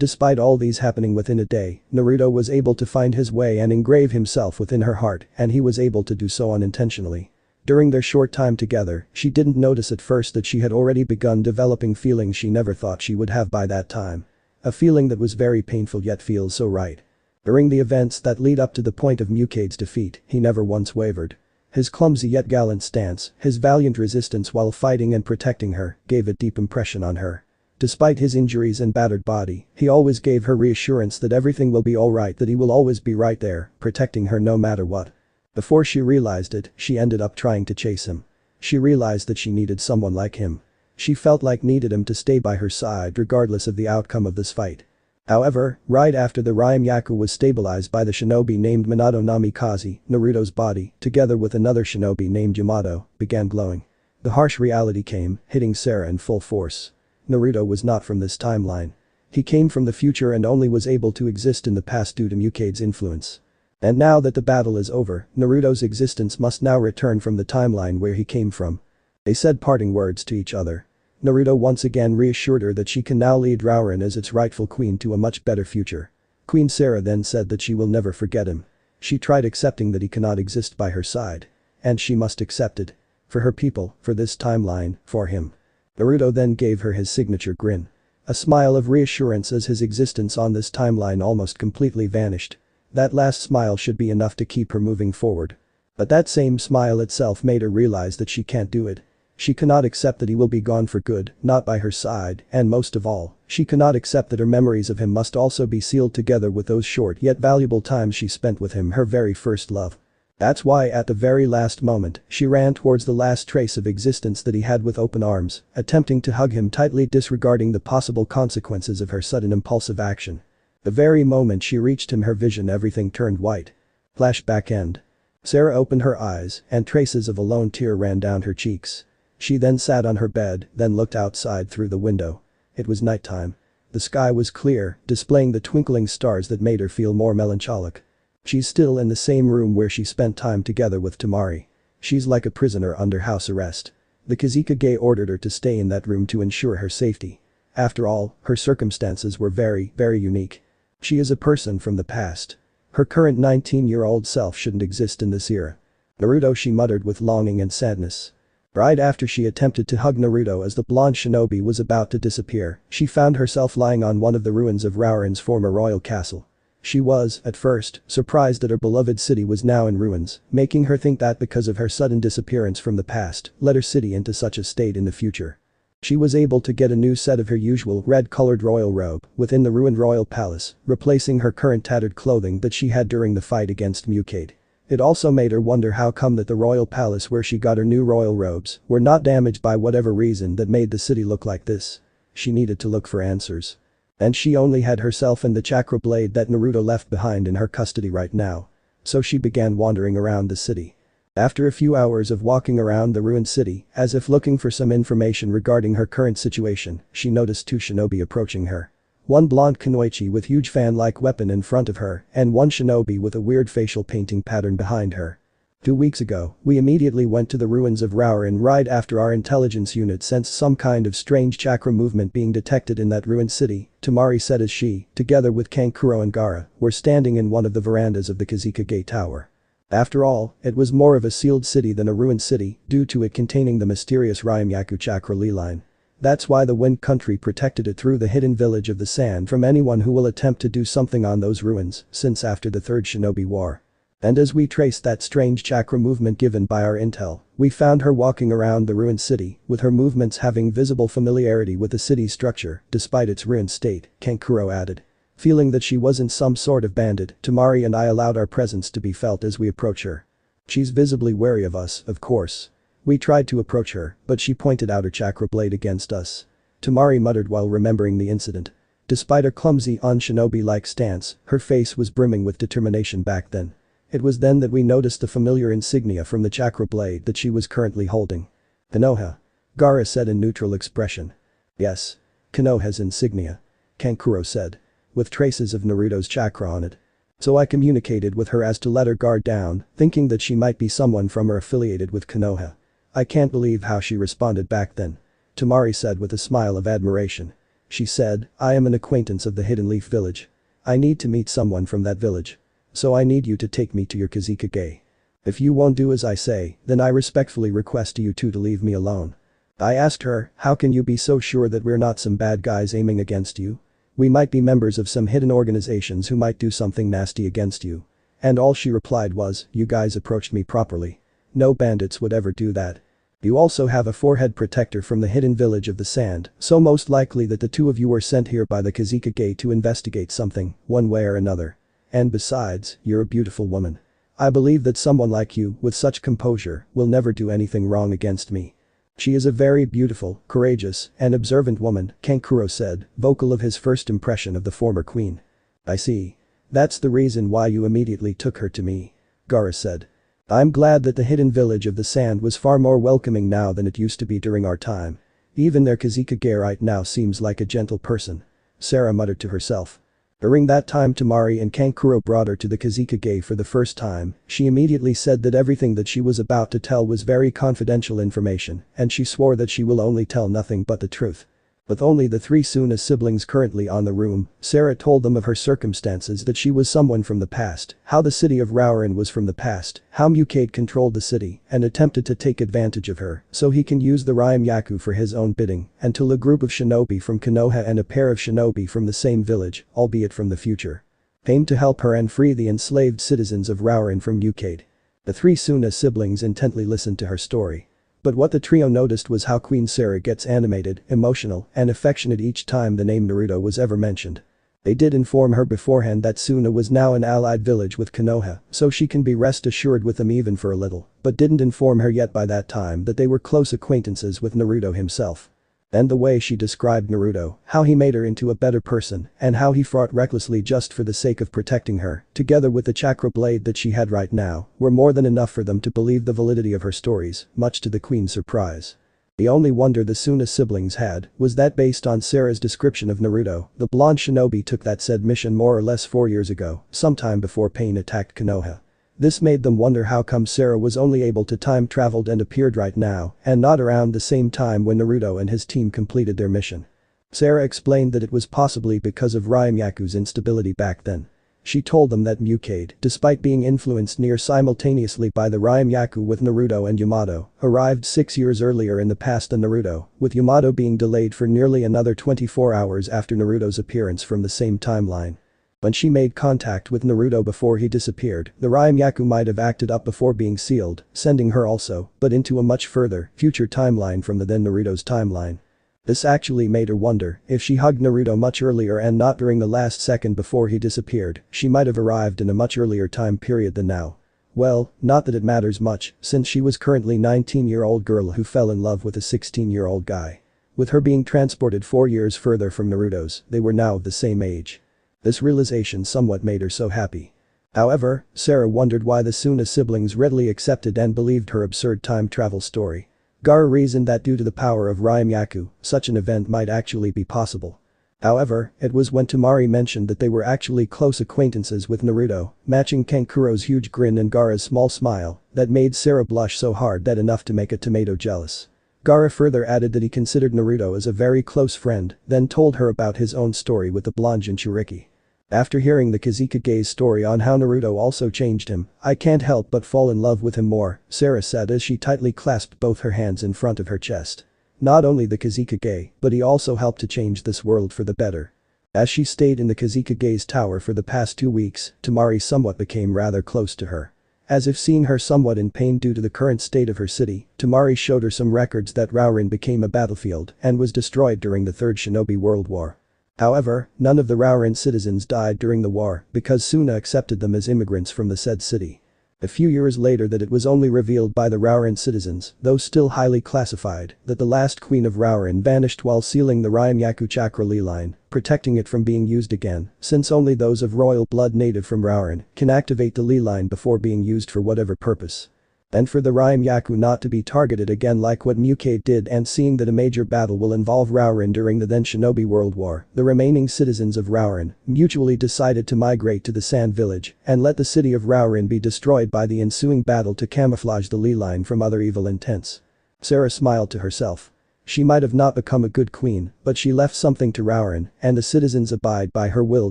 despite all these happening within a day, Naruto was able to find his way and engrave himself within her heart, and he was able to do so unintentionally. During their short time together, she didn't notice at first that she had already begun developing feelings she never thought she would have by that time. A feeling that was very painful yet feels so right. During the events that lead up to the point of Mukade's defeat, he never once wavered. His clumsy yet gallant stance, his valiant resistance while fighting and protecting her, gave a deep impression on her. Despite his injuries and battered body, he always gave her reassurance that everything will be alright, that he will always be right there, protecting her no matter what. Before she realized it, she ended up trying to chase him. She realized that she needed someone like him. She felt like needed him to stay by her side regardless of the outcome of this fight. However, right after the Raimyaku was stabilized by the shinobi named Minato Namikaze, Naruto's body, together with another shinobi named Yamato, began glowing. The harsh reality came, hitting Sara in full force. Naruto was not from this timeline. He came from the future and only was able to exist in the past due to Mukade's influence. And now that the battle is over, Naruto's existence must now return from the timeline where he came from. They said parting words to each other. Naruto once again reassured her that she can now lead Rauren as its rightful queen to a much better future. Queen Sara then said that she will never forget him. She tried accepting that he cannot exist by her side. And she must accept it. For her people, for this timeline, for him. Naruto then gave her his signature grin. A smile of reassurance as his existence on this timeline almost completely vanished. That last smile should be enough to keep her moving forward. But that same smile itself made her realize that she can't do it. She cannot accept that he will be gone for good, not by her side, and most of all, she cannot accept that her memories of him must also be sealed together with those short yet valuable times she spent with him, her very first love. That's why at the very last moment, she ran towards the last trace of existence that he had with open arms, attempting to hug him tightly, disregarding the possible consequences of her sudden impulsive action. The very moment she reached him, her vision, everything turned white. Flashback end. Sara opened her eyes, and traces of a lone tear ran down her cheeks. She then sat on her bed, then looked outside through the window. It was nighttime. The sky was clear, displaying the twinkling stars that made her feel more melancholic. She's still in the same room where she spent time together with Temari. She's like a prisoner under house arrest. The Kage ordered her to stay in that room to ensure her safety. After all, her circumstances were very, very unique. She is a person from the past. Her current 19-year-old self shouldn't exist in this era. Naruto, she muttered with longing and sadness. Right after she attempted to hug Naruto as the blonde shinobi was about to disappear, she found herself lying on one of the ruins of Rauren's former royal castle. She was, at first, surprised that her beloved city was now in ruins, making her think that because of her sudden disappearance from the past, led her city into such a state in the future. She was able to get a new set of her usual red-colored royal robe within the ruined royal palace, replacing her current tattered clothing that she had during the fight against Mukade. It also made her wonder how come that the royal palace where she got her new royal robes were not damaged by whatever reason that made the city look like this. She needed to look for answers. And she only had herself and the chakra blade that Naruto left behind in her custody right now. So she began wandering around the city. After a few hours of walking around the ruined city, as if looking for some information regarding her current situation, she noticed two shinobi approaching her. One blonde kunoichi with huge fan-like weapon in front of her, and one shinobi with a weird facial painting pattern behind her. 2 weeks ago, we immediately went to the ruins of Raurin right after our intelligence unit sensed some kind of strange chakra movement being detected in that ruined city, Toneri said as she, together with Kankuro and Gaara, were standing in one of the verandas of the Kage Tower. After all, it was more of a sealed city than a ruined city, due to it containing the mysterious Ryumyaku chakra ley line. That's why the Wind Country protected it through the hidden village of the sand from anyone who will attempt to do something on those ruins since after the Third Shinobi War. And as we traced that strange chakra movement given by our intel, we found her walking around the ruined city, with her movements having visible familiarity with the city's structure, despite its ruined state, Kankuro added. Feeling that she wasn't some sort of bandit, Toneri and I allowed our presence to be felt as we approach her. She's visibly wary of us, of course. We tried to approach her, but she pointed out her chakra blade against us. Toneri muttered while remembering the incident. Despite her clumsy un-shinobi-like stance, her face was brimming with determination back then. It was then that we noticed the familiar insignia from the chakra blade that she was currently holding. Konoha. Gaara said in neutral expression. Yes. Konoha's insignia. Kankuro said. With traces of Naruto's chakra on it. So I communicated with her as to let her guard down, thinking that she might be someone from or affiliated with Konoha. I can't believe how she responded back then. Toneri said with a smile of admiration. She said, I am an acquaintance of the Hidden Leaf Village. I need to meet someone from that village. So I need you to take me to your Kage. If you won't do as I say, then I respectfully request you two to leave me alone. I asked her, how can you be so sure that we're not some bad guys aiming against you? We might be members of some hidden organizations who might do something nasty against you. And all she replied was, you guys approached me properly. No bandits would ever do that. You also have a forehead protector from the hidden village of the sand, so most likely that the two of you were sent here by the Kage to investigate something, one way or another. And besides, you're a beautiful woman. I believe that someone like you, with such composure, will never do anything wrong against me. She is a very beautiful, courageous, and observant woman, Kankuro said, vocal of his first impression of the former queen. I see. That's the reason why you immediately took her to me. Gaara said. I'm glad that the hidden village of the sand was far more welcoming now than it used to be during our time. Even their Kage right now seems like a gentle person. Sara muttered to herself. During that time Toneri and Kankuro brought her to the Kage for the first time, she immediately said that everything that she was about to tell was very confidential information, and she swore that she will only tell nothing but the truth. With only the three Suna siblings currently on the room, Sara told them of her circumstances, that she was someone from the past, how the city of Raurin was from the past, how Mukade controlled the city and attempted to take advantage of her so he can use the Ryumyaku for his own bidding, until a group of shinobi from Konoha and a pair of shinobi from the same village, albeit from the future, came to help her and free the enslaved citizens of Raurin from Mukade. The three Suna siblings intently listened to her story. But what the trio noticed was how Queen Sara gets animated, emotional, and affectionate each time the name Naruto was ever mentioned. They did inform her beforehand that Suna was now an allied village with Konoha, so she can be rest assured with them even for a little, but didn't inform her yet by that time that they were close acquaintances with Naruto himself. And the way she described Naruto, how he made her into a better person, and how he fought recklessly just for the sake of protecting her, together with the chakra blade that she had right now, were more than enough for them to believe the validity of her stories, much to the queen's surprise. The only wonder the Suna siblings had was that based on Sara's description of Naruto, the blonde shinobi took that said mission more or less 4 years ago, sometime before Pain attacked Konoha. This made them wonder how come Sara was only able to time traveled and appeared right now and not around the same time when Naruto and his team completed their mission. Sara explained that it was possibly because of Ryumyaku's instability back then. She told them that Mukade, despite being influenced near simultaneously by the Ryumyaku with Naruto and Yamato, arrived 6 years earlier in the past than Naruto, with Yamato being delayed for nearly another 24 hours after Naruto's appearance from the same timeline. When she made contact with Naruto before he disappeared, the Ryumyaku might have acted up before being sealed, sending her also, but into a much further, future timeline from the then Naruto's timeline. This actually made her wonder, if she hugged Naruto much earlier and not during the last second before he disappeared, she might have arrived in a much earlier time period than now. Well, not that it matters much, since she was currently 19-year-old girl who fell in love with a 16-year-old guy. With her being transported 4 years further from Naruto's, they were now of the same age. This realization somewhat made her so happy. However, Sara wondered why the Suna siblings readily accepted and believed her absurd time travel story. Gaara reasoned that due to the power of Ryumyaku, such an event might actually be possible. However, it was when Toneri mentioned that they were actually close acquaintances with Naruto, matching Kankuro's huge grin and Gaara's small smile, that made Sara blush so hard that enough to make a tomato jealous. Gaara further added that he considered Naruto as a very close friend, then told her about his own story with the blonde Jinchuriki. After hearing the Kazekage's story on how Naruto also changed him, I can't help but fall in love with him more, Sara said as she tightly clasped both her hands in front of her chest. Not only the Kazekage, but he also helped to change this world for the better. As she stayed in the Kazekage's tower for the past 2 weeks, Toneri somewhat became rather close to her. As if seeing her somewhat in pain due to the current state of her city, Toneri showed her some records that Raurin became a battlefield and was destroyed during the Third Shinobi World War. However, none of the Raurin citizens died during the war because Suna accepted them as immigrants from the said city. A few years later that it was only revealed by the Raurin citizens, though still highly classified, that the last queen of Raurin vanished while sealing the Ryumyaku chakra ley line, protecting it from being used again, since only those of royal blood native from Raurin can activate the ley line before being used for whatever purpose. And for the Ryumyaku not to be targeted again like what Mukade did, and seeing that a major battle will involve Raurin during the then Shinobi World War, the remaining citizens of Raurin mutually decided to migrate to the Sand Village and let the city of Raurin be destroyed by the ensuing battle to camouflage the ley line from other evil intents. Sara smiled to herself. She might have not become a good queen, but she left something to Raurin, and the citizens abide by her will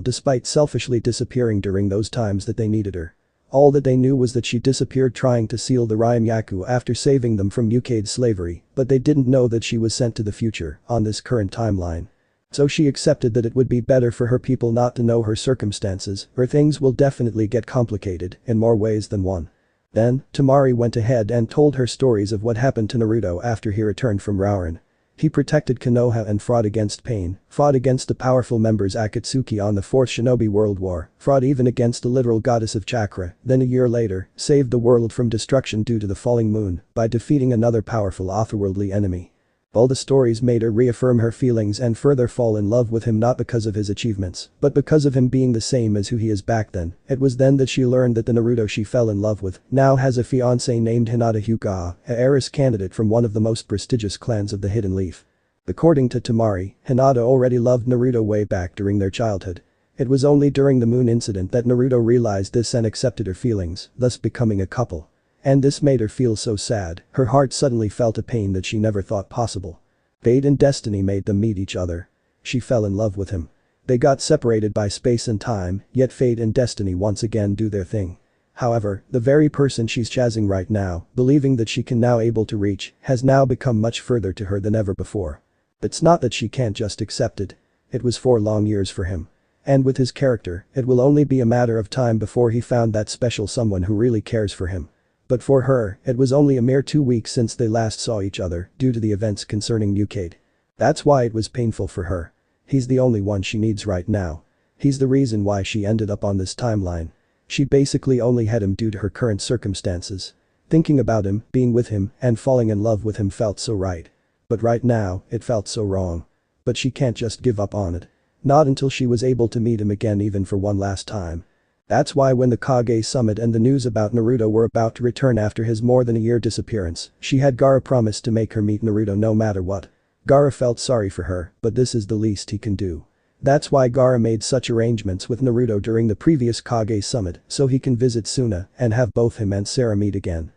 despite selfishly disappearing during those times that they needed her. All that they knew was that she disappeared trying to seal the Ryumyaku after saving them from Mukade's slavery, but they didn't know that she was sent to the future on this current timeline. So she accepted that it would be better for her people not to know her circumstances, or things will definitely get complicated in more ways than one. Then, Toneri went ahead and told her stories of what happened to Naruto after he returned from Raurin. He protected Konoha and fought against pain, fought against the powerful members Akatsuki on the Fourth Shinobi World War, fought even against the literal goddess of chakra, then a year later, saved the world from destruction due to the falling moon by defeating another powerful otherworldly enemy. All the stories made her reaffirm her feelings and further fall in love with him not because of his achievements, but because of him being the same as who he is back then. It was then that she learned that the Naruto she fell in love with now has a fiancé named Hinata Hyuga, a heiress candidate from one of the most prestigious clans of the Hidden Leaf. According to Toneri, Hinata already loved Naruto way back during their childhood. It was only during the moon incident that Naruto realized this and accepted her feelings, thus becoming a couple. And this made her feel so sad, her heart suddenly felt a pain that she never thought possible. Fate and destiny made them meet each other. She fell in love with him. They got separated by space and time, yet fate and destiny once again do their thing. However, the very person she's chasing right now, believing that she can now able to reach, has now become much further to her than ever before. It's not that she can't just accept it. It was 4 long years for him. And with his character, it will only be a matter of time before he found that special someone who really cares for him. But for her, it was only a mere 2 weeks since they last saw each other due to the events concerning Mukade. That's why it was painful for her. He's the only one she needs right now. He's the reason why she ended up on this timeline. She basically only had him due to her current circumstances. Thinking about him, being with him, and falling in love with him felt so right. But right now, it felt so wrong. But she can't just give up on it. Not until she was able to meet him again even for one last time. That's why when the Kage summit and the news about Naruto were about to return after his more than a year disappearance, she had Gaara promise to make her meet Naruto no matter what. Gaara felt sorry for her, but this is the least he can do. That's why Gaara made such arrangements with Naruto during the previous Kage summit so he can visit Suna and have both him and Sara meet again.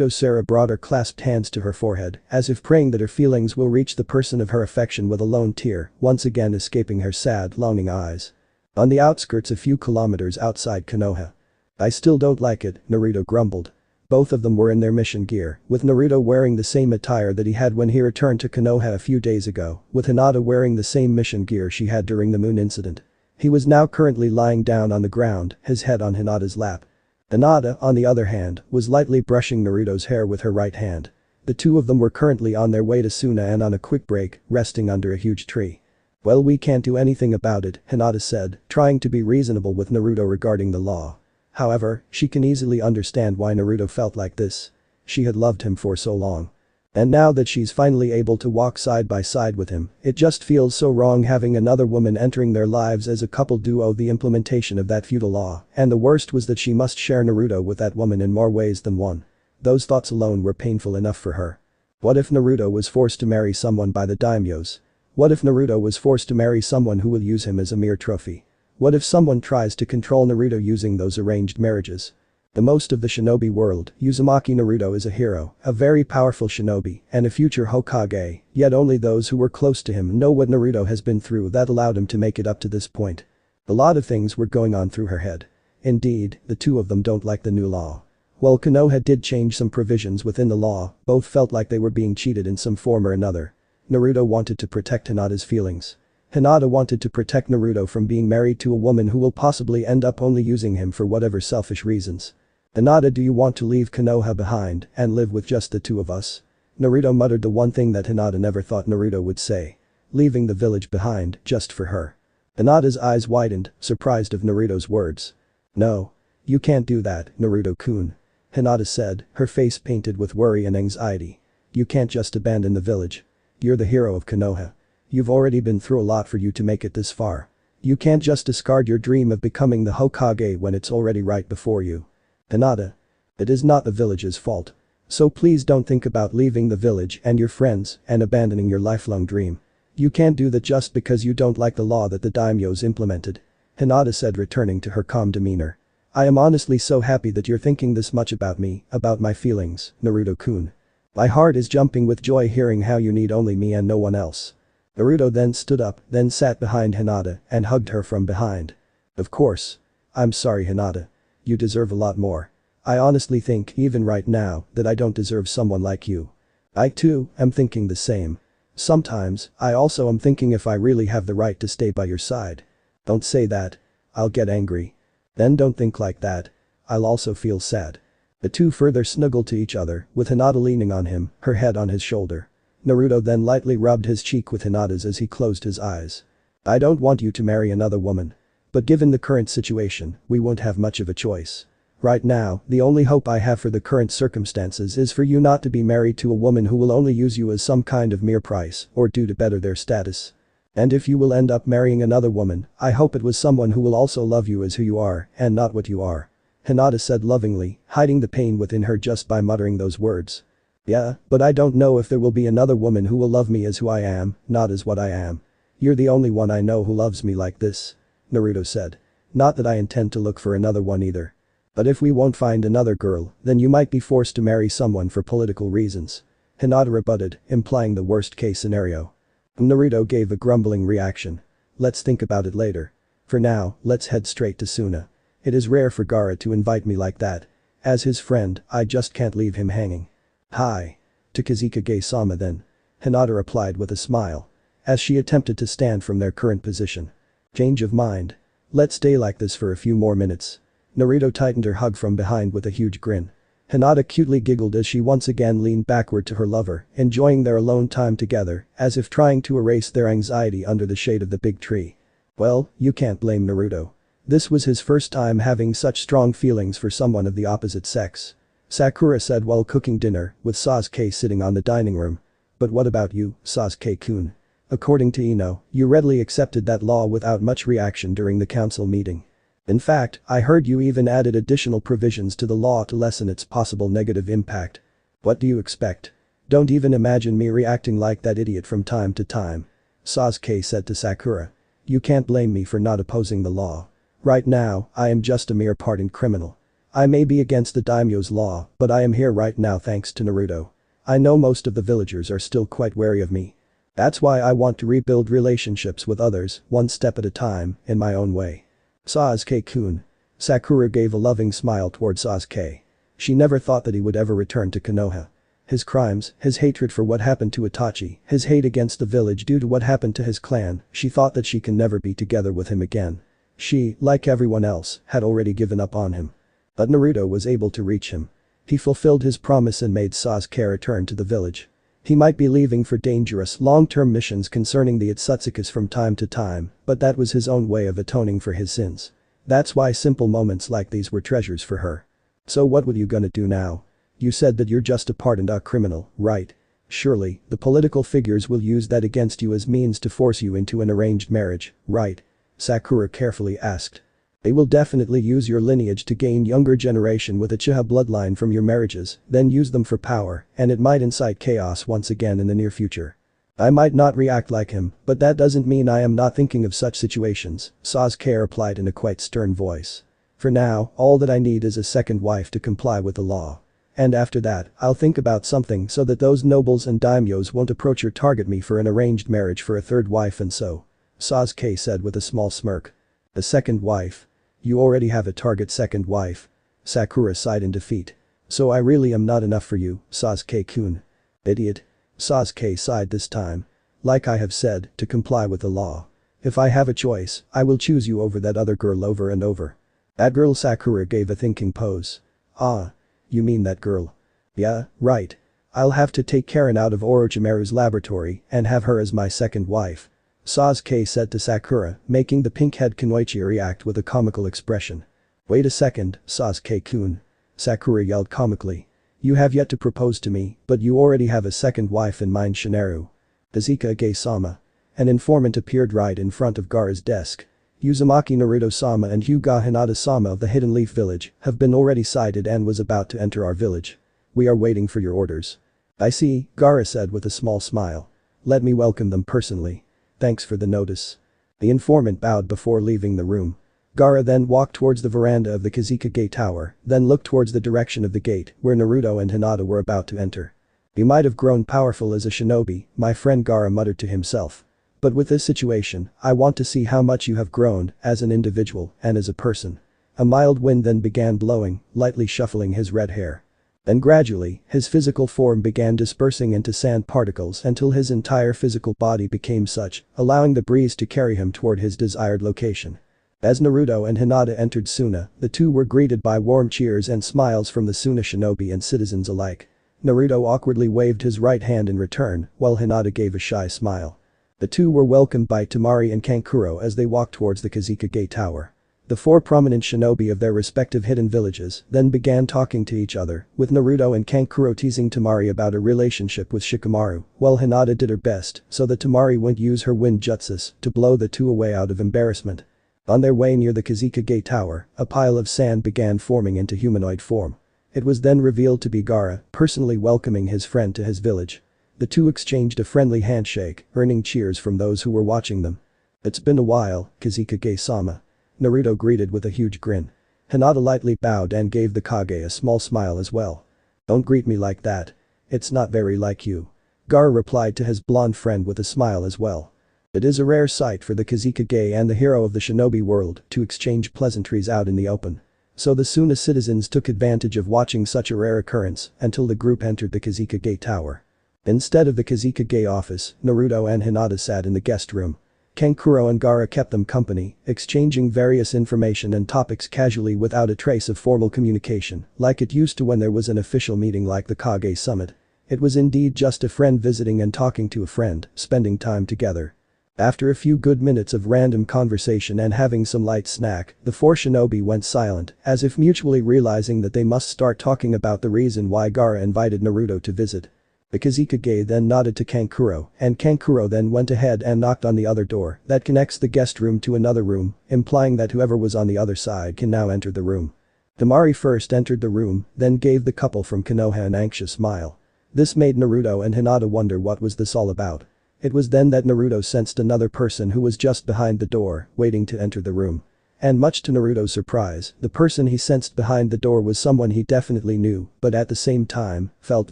Sara brought her clasped hands to her forehead, as if praying that her feelings will reach the person of her affection with a lone tear, once again escaping her sad, longing eyes. On the outskirts a few kilometers outside Konoha. I still don't like it, Naruto grumbled. Both of them were in their mission gear, with Naruto wearing the same attire that he had when he returned to Konoha a few days ago, with Hinata wearing the same mission gear she had during the moon incident. He was now currently lying down on the ground, his head on Hinata's lap. Hinata, on the other hand, was lightly brushing Naruto's hair with her right hand. The two of them were currently on their way to Suna and on a quick break, resting under a huge tree. Well, we can't do anything about it, Hinata said, trying to be reasonable with Naruto regarding the law. However, she can easily understand why Naruto felt like this. She had loved him for so long. And now that she's finally able to walk side by side with him, it just feels so wrong having another woman entering their lives as a couple duo. The implementation of that feudal law, and the worst was that she must share Naruto with that woman in more ways than one. Those thoughts alone were painful enough for her. What if Naruto was forced to marry someone by the daimyos? What if Naruto was forced to marry someone who will use him as a mere trophy? What if someone tries to control Naruto using those arranged marriages? The most of the shinobi world, Uzumaki Naruto is a hero, a very powerful shinobi, and a future Hokage, yet only those who were close to him know what Naruto has been through that allowed him to make it up to this point. A lot of things were going on through her head. Indeed, the two of them don't like the new law. While Konoha did change some provisions within the law, both felt like they were being cheated in some form or another. Naruto wanted to protect Hinata's feelings. Hinata wanted to protect Naruto from being married to a woman who will possibly end up only using him for whatever selfish reasons. Hinata, do you want to leave Konoha behind and live with just the two of us? Naruto muttered the one thing that Hinata never thought Naruto would say. Leaving the village behind just for her. Hinata's eyes widened, surprised of Naruto's words. No. You can't do that, Naruto-kun. Hinata said, her face painted with worry and anxiety. You can't just abandon the village. You're the hero of Konoha. You've already been through a lot for you to make it this far. You can't just discard your dream of becoming the Hokage when it's already right before you. Hinata. It is not the village's fault. So please don't think about leaving the village and your friends and abandoning your lifelong dream. You can't do that just because you don't like the law that the daimyos implemented. Hinata said, returning to her calm demeanor. I am honestly so happy that you're thinking this much about me, about my feelings, Naruto-kun. My heart is jumping with joy hearing how you need only me and no one else. Naruto then stood up, then sat behind Hinata and hugged her from behind. Of course. I'm sorry, Hinata. You deserve a lot more. I honestly think, even right now, that I don't deserve someone like you. I too am thinking the same. Sometimes, I also am thinking if I really have the right to stay by your side. Don't say that. I'll get angry. Then don't think like that. I'll also feel sad. The two further snuggled to each other, with Hinata leaning on him, her head on his shoulder. Naruto then lightly rubbed his cheek with Hinata's as he closed his eyes. I don't want you to marry another woman. But given the current situation, we won't have much of a choice. Right now, the only hope I have for the current circumstances is for you not to be married to a woman who will only use you as some kind of mere price or do to better their status. And if you will end up marrying another woman, I hope it was someone who will also love you as who you are and not what you are. Hinata said lovingly, hiding the pain within her just by muttering those words. Yeah, but I don't know if there will be another woman who will love me as who I am, not as what I am. You're the only one I know who loves me like this. Naruto said. Not that I intend to look for another one either. But if we won't find another girl, then you might be forced to marry someone for political reasons. Hinata rebutted, implying the worst case scenario. Naruto gave a grumbling reaction. Let's think about it later. For now, let's head straight to Suna. It is rare for Gaara to invite me like that. As his friend, I just can't leave him hanging. Hi. To Kazekage-sama then. Hinata replied with a smile. As she attempted to stand from their current position. Change of mind. Let's stay like this for a few more minutes. Naruto tightened her hug from behind with a huge grin. Hinata cutely giggled as she once again leaned backward to her lover, enjoying their alone time together, as if trying to erase their anxiety under the shade of the big tree. Well, you can't blame Naruto. This was his first time having such strong feelings for someone of the opposite sex. Sakura said while cooking dinner, with Sasuke sitting on the dining room. But what about you, Sasuke-kun? According to Ino, you readily accepted that law without much reaction during the council meeting. In fact, I heard you even added additional provisions to the law to lessen its possible negative impact. What do you expect? Don't even imagine me reacting like that idiot from time to time. Sasuke said to Sakura. You can't blame me for not opposing the law. Right now, I am just a mere pardoned criminal. I may be against the daimyo's law, but I am here right now thanks to Naruto. I know most of the villagers are still quite wary of me. That's why I want to rebuild relationships with others, one step at a time, in my own way. Sasuke-kun. Sakura gave a loving smile toward Sasuke. She never thought that he would ever return to Konoha. His crimes, his hatred for what happened to Itachi, his hate against the village due to what happened to his clan, she thought that she can never be together with him again. She, like everyone else, had already given up on him. But Naruto was able to reach him. He fulfilled his promise and made Sasuke return to the village. He might be leaving for dangerous long-term missions concerning the Otsutsukis from time to time, but that was his own way of atoning for his sins. That's why simple moments like these were treasures for her. So what were you gonna do now? You said that you're just a pardoned criminal, right? Surely, the political figures will use that against you as means to force you into an arranged marriage, right? Sakura carefully asked. They will definitely use your lineage to gain younger generation with Uchiha bloodline from your marriages, then use them for power, and it might incite chaos once again in the near future. I might not react like him, but that doesn't mean I am not thinking of such situations, Sasuke replied in a quite stern voice. For now, all that I need is a second wife to comply with the law. And after that, I'll think about something so that those nobles and daimyos won't approach or target me for an arranged marriage for a third wife and so. Sasuke said with a small smirk. A second wife? You already have a target second wife. Sakura sighed in defeat. So I really am not enough for you, Sasuke-kun. Idiot. Sasuke sighed this time. Like I have said, to comply with the law. If I have a choice, I will choose you over that other girl over and over. That girl? Sakura gave a thinking pose. Ah. You mean that girl? Yeah, right. I'll have to take Karen out of Orochimaru's laboratory and have her as my second wife. Sasuke said to Sakura, making the pink-head Kunoichi react with a comical expression. Wait a second, Sasuke-kun. Sakura yelled comically. You have yet to propose to me, but you already have a second wife in mind, Shinaru. Kage-sama. An informant appeared right in front of Gaara's desk. Uzumaki Naruto-sama and Hyuga Hinata-sama of the Hidden Leaf Village have been already sighted and was about to enter our village. We are waiting for your orders. I see, Gaara said with a small smile. Let me welcome them personally. Thanks for the notice. The informant bowed before leaving the room. Gaara then walked towards the veranda of the Kazekage Tower, then looked towards the direction of the gate where Naruto and Hinata were about to enter. You might have grown powerful as a shinobi, my friend Gaara muttered to himself. But with this situation, I want to see how much you have grown as an individual and as a person. A mild wind then began blowing, lightly shuffling his red hair. Then gradually, his physical form began dispersing into sand particles until his entire physical body became such, allowing the breeze to carry him toward his desired location. As Naruto and Hinata entered Suna, the two were greeted by warm cheers and smiles from the Suna shinobi and citizens alike. Naruto awkwardly waved his right hand in return, while Hinata gave a shy smile. The two were welcomed by Temari and Kankuro as they walked towards the Kazekage Tower. The four prominent shinobi of their respective hidden villages then began talking to each other, with Naruto and Kankuro teasing Temari about a relationship with Shikamaru, while Hinata did her best so that Temari wouldn't use her wind jutsus to blow the two away out of embarrassment. On their way near the Kazekage Tower, a pile of sand began forming into humanoid form. It was then revealed to be Gaara, personally welcoming his friend to his village. The two exchanged a friendly handshake, earning cheers from those who were watching them. It's been a while, Kazekage-sama. Naruto greeted with a huge grin. Hinata lightly bowed and gave the Kage a small smile as well. Don't greet me like that. It's not very like you. Gaara replied to his blonde friend with a smile as well. It is a rare sight for the Kazekage and the hero of the shinobi world to exchange pleasantries out in the open. So the Suna citizens took advantage of watching such a rare occurrence until the group entered the Kazekage Tower. Instead of the Kazekage office, Naruto and Hinata sat in the guest room. Kankuro and Gaara kept them company, exchanging various information and topics casually without a trace of formal communication, like it used to when there was an official meeting like the Kage Summit. It was indeed just a friend visiting and talking to a friend, spending time together. After a few good minutes of random conversation and having some light snack, the four shinobi went silent, as if mutually realizing that they must start talking about the reason why Gaara invited Naruto to visit. The Kazekage then nodded to Kankuro, and Kankuro then went ahead and knocked on the other door that connects the guest room to another room, implying that whoever was on the other side can now enter the room. Temari first entered the room, then gave the couple from Konoha an anxious smile. This made Naruto and Hinata wonder what was this all about. It was then that Naruto sensed another person who was just behind the door, waiting to enter the room. And much to Naruto's surprise, the person he sensed behind the door was someone he definitely knew, but at the same time, felt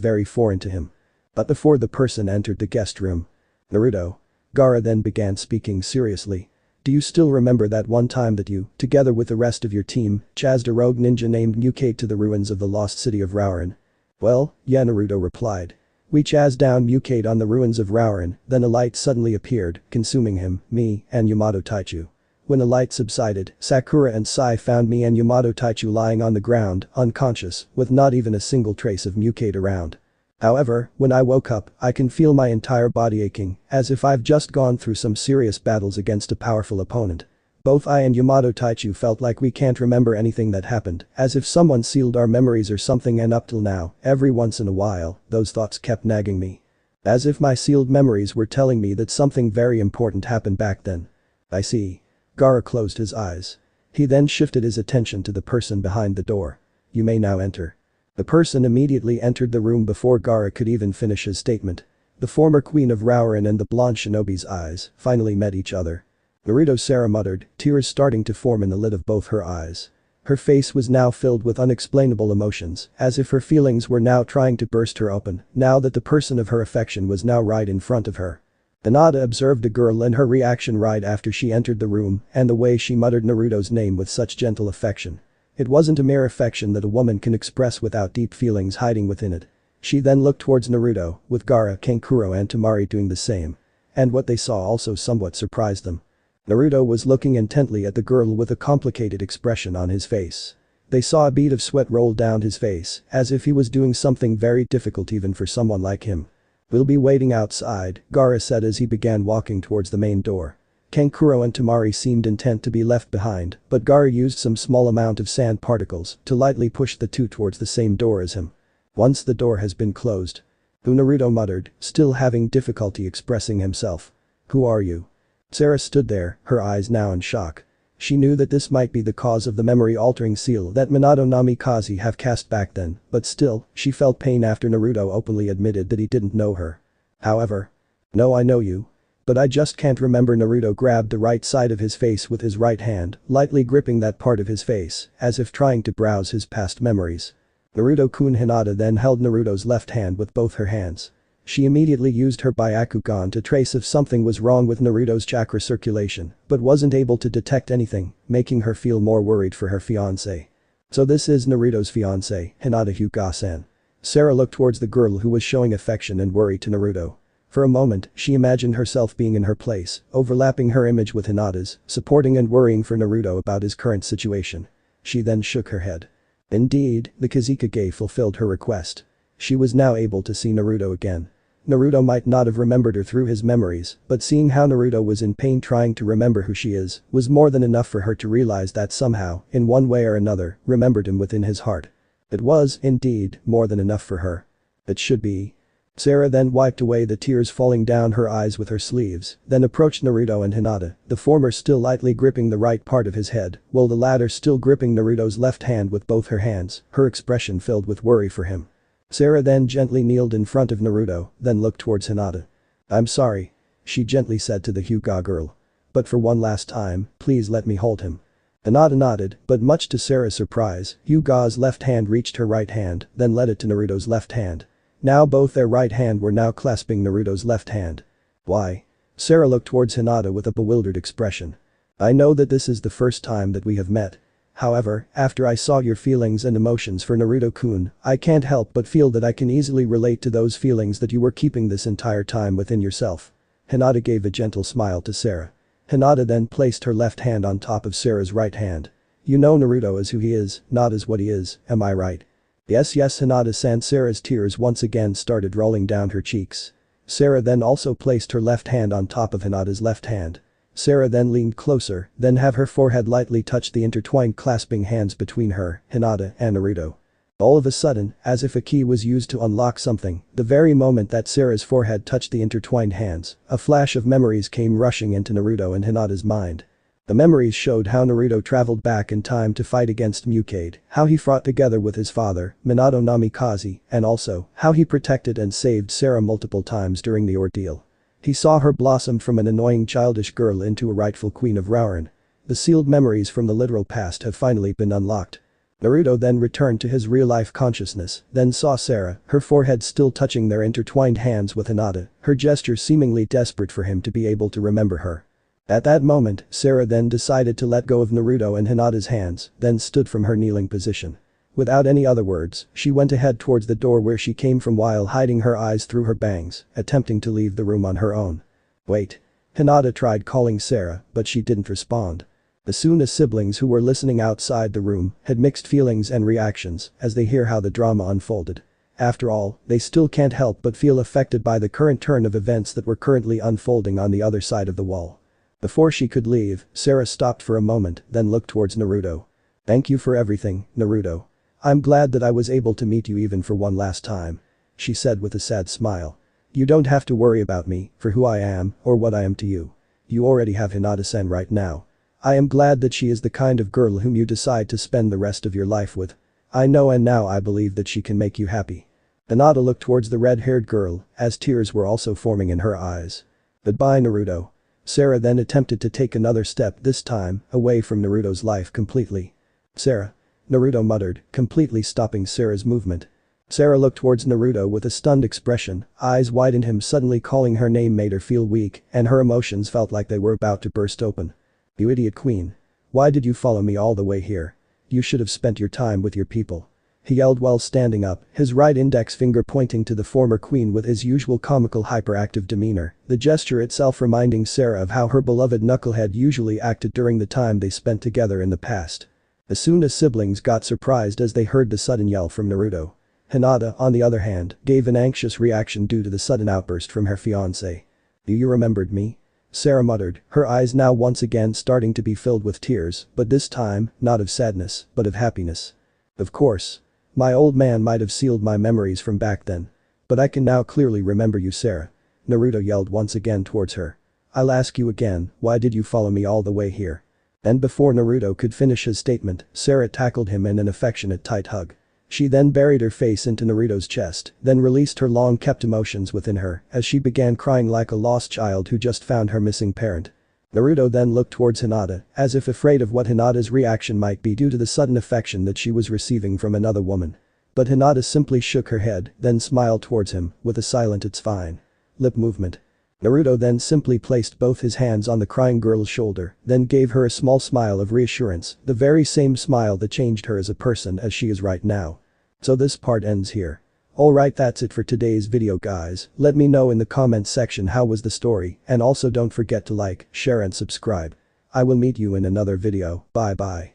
very foreign to him. But before the person entered the guest room. Naruto. Gaara then began speaking seriously. Do you still remember that one time that you, together with the rest of your team, chased a rogue ninja named Mukade to the ruins of the lost city of Raurin? Well, yeah, Naruto replied. We chased down Mukade on the ruins of Raurin, then a light suddenly appeared, consuming him, me, and Yamato Taichu. When the light subsided, Sakura and Sai found me and Yamato Taichu lying on the ground, unconscious, with not even a single trace of Mukade around. However, when I woke up, I can feel my entire body aching, as if I've just gone through some serious battles against a powerful opponent. Both I and Yamato Taichu felt like we can't remember anything that happened, as if someone sealed our memories or something, and up till now, every once in a while, those thoughts kept nagging me. As if my sealed memories were telling me that something very important happened back then. I see. Gaara closed his eyes. He then shifted his attention to the person behind the door. You may now enter. The person immediately entered the room before Gaara could even finish his statement. The former queen of Raurin and the blonde shinobi's eyes finally met each other. Naruto, Sara muttered, tears starting to form in the lid of both her eyes. Her face was now filled with unexplainable emotions, as if her feelings were now trying to burst her open, now that the person of her affection was now right in front of her. Hinata observed the girl and her reaction right after she entered the room and the way she muttered Naruto's name with such gentle affection. It wasn't a mere affection that a woman can express without deep feelings hiding within it. She then looked towards Naruto, with Gaara, Kankuro and Temari doing the same. And what they saw also somewhat surprised them. Naruto was looking intently at the girl with a complicated expression on his face. They saw a bead of sweat roll down his face, as if he was doing something very difficult even for someone like him. We'll be waiting outside, Gaara said as he began walking towards the main door. Kankuro and Temari seemed intent to be left behind, but Gaara used some small amount of sand particles to lightly push the two towards the same door as him. Once the door has been closed. Naruto muttered, still having difficulty expressing himself. Who are you? Sara stood there, her eyes now in shock. She knew that this might be the cause of the memory-altering seal that Minato Namikaze have cast back then, but still, she felt pain after Naruto openly admitted that he didn't know her. However. No, I know you. But I just can't remember. Naruto grabbed the right side of his face with his right hand, lightly gripping that part of his face, as if trying to browse his past memories. Naruto-kun. Hinata then held Naruto's left hand with both her hands. She immediately used her Byakugan to trace if something was wrong with Naruto's chakra circulation, but wasn't able to detect anything, making her feel more worried for her fiancé. So this is Naruto's fiancé, Hinata Hyuga-san. Sara looked towards the girl who was showing affection and worry to Naruto. For a moment, she imagined herself being in her place, overlapping her image with Hinata's, supporting and worrying for Naruto about his current situation. She then shook her head. Indeed, the Kazekage fulfilled her request. She was now able to see Naruto again. Naruto might not have remembered her through his memories, but seeing how Naruto was in pain trying to remember who she is was more than enough for her to realize that somehow, in one way or another, remembered him within his heart. It was, indeed, more than enough for her. It should be. Sara then wiped away the tears falling down her eyes with her sleeves, then approached Naruto and Hinata, the former still lightly gripping the right part of his head, while the latter still gripping Naruto's left hand with both her hands, her expression filled with worry for him. Sara then gently kneeled in front of Naruto, then looked towards Hinata. I'm sorry. She gently said to the Hyuga girl. But for one last time, please let me hold him. Hinata nodded, but much to Sara's surprise, Hyuga's left hand reached her right hand, then led it to Naruto's left hand. Now both their right hand were now clasping Naruto's left hand. Why? Sara looked towards Hinata with a bewildered expression. I know that this is the first time that we have met. However, after I saw your feelings and emotions for Naruto-kun, I can't help but feel that I can easily relate to those feelings that you were keeping this entire time within yourself. Hinata gave a gentle smile to Sara. Hinata then placed her left hand on top of Sara's right hand. You know Naruto is who he is, not as what he is, am I right? Yes, Hinata-san. Sara's tears once again started rolling down her cheeks. Sara then also placed her left hand on top of Hinata's left hand. Sara then leaned closer, then have her forehead lightly touch the intertwined clasping hands between her, Hinata, and Naruto. All of a sudden, as if a key was used to unlock something, the very moment that Sara's forehead touched the intertwined hands, a flash of memories came rushing into Naruto and Hinata's mind. The memories showed how Naruto traveled back in time to fight against Mukade, how he fought together with his father, Minato Namikaze, and also, how he protected and saved Sara multiple times during the ordeal. He saw her blossom from an annoying childish girl into a rightful queen of Raurin. The sealed memories from the literal past have finally been unlocked. Naruto then returned to his real-life consciousness, then saw Sara, her forehead still touching their intertwined hands with Hinata, her gesture seemingly desperate for him to be able to remember her. At that moment, Sara then decided to let go of Naruto and Hinata's hands, then stood from her kneeling position. Without any other words, she went ahead towards the door where she came from while hiding her eyes through her bangs, attempting to leave the room on her own. Wait. Hinata tried calling Sara, but she didn't respond. As soon as siblings who were listening outside the room had mixed feelings and reactions as they hear how the drama unfolded. After all, they still can't help but feel affected by the current turn of events that were currently unfolding on the other side of the wall. Before she could leave, Sara stopped for a moment, then looked towards Naruto. Thank you for everything, Naruto. I'm glad that I was able to meet you even for one last time. She said with a sad smile. You don't have to worry about me, for who I am, or what I am to you. You already have Hinata-sen right now. I am glad that she is the kind of girl whom you decide to spend the rest of your life with. I know and now I believe that she can make you happy." Hinata looked towards the red-haired girl, as tears were also forming in her eyes. "Goodbye Naruto." Sara then attempted to take another step, this time, away from Naruto's life completely. "Sara." Naruto muttered, completely stopping Sara's movement. Sara looked towards Naruto with a stunned expression, eyes widened. Him suddenly calling her name made her feel weak, and her emotions felt like they were about to burst open. "You idiot queen. Why did you follow me all the way here? You should have spent your time with your people," he yelled while standing up, his right index finger pointing to the former queen with his usual comical hyperactive demeanor, the gesture itself reminding Sara of how her beloved knucklehead usually acted during the time they spent together in the past. As soon as siblings got surprised as they heard the sudden yell from Naruto. Hinata, on the other hand, gave an anxious reaction due to the sudden outburst from her fiancé. "Do you remembered me?" Sara muttered, her eyes now once again starting to be filled with tears, but this time, not of sadness, but of happiness. "Of course. My old man might have sealed my memories from back then. But I can now clearly remember you, Sara." Naruto yelled once again towards her. "I'll ask you again, why did you follow me all the way here?" And before Naruto could finish his statement, Sara tackled him in an affectionate tight hug. She then buried her face into Naruto's chest, then released her long-kept emotions within her as she began crying like a lost child who just found her missing parent. Naruto then looked towards Hinata, as if afraid of what Hinata's reaction might be due to the sudden affection that she was receiving from another woman. But Hinata simply shook her head, then smiled towards him, with a silent "it's fine" lip movement. Naruto then simply placed both his hands on the crying girl's shoulder, then gave her a small smile of reassurance, the very same smile that changed her as a person as she is right now. So this part ends here. Alright, that's it for today's video guys, let me know in the comments section how was the story, and also don't forget to like, share and subscribe. I will meet you in another video, bye bye.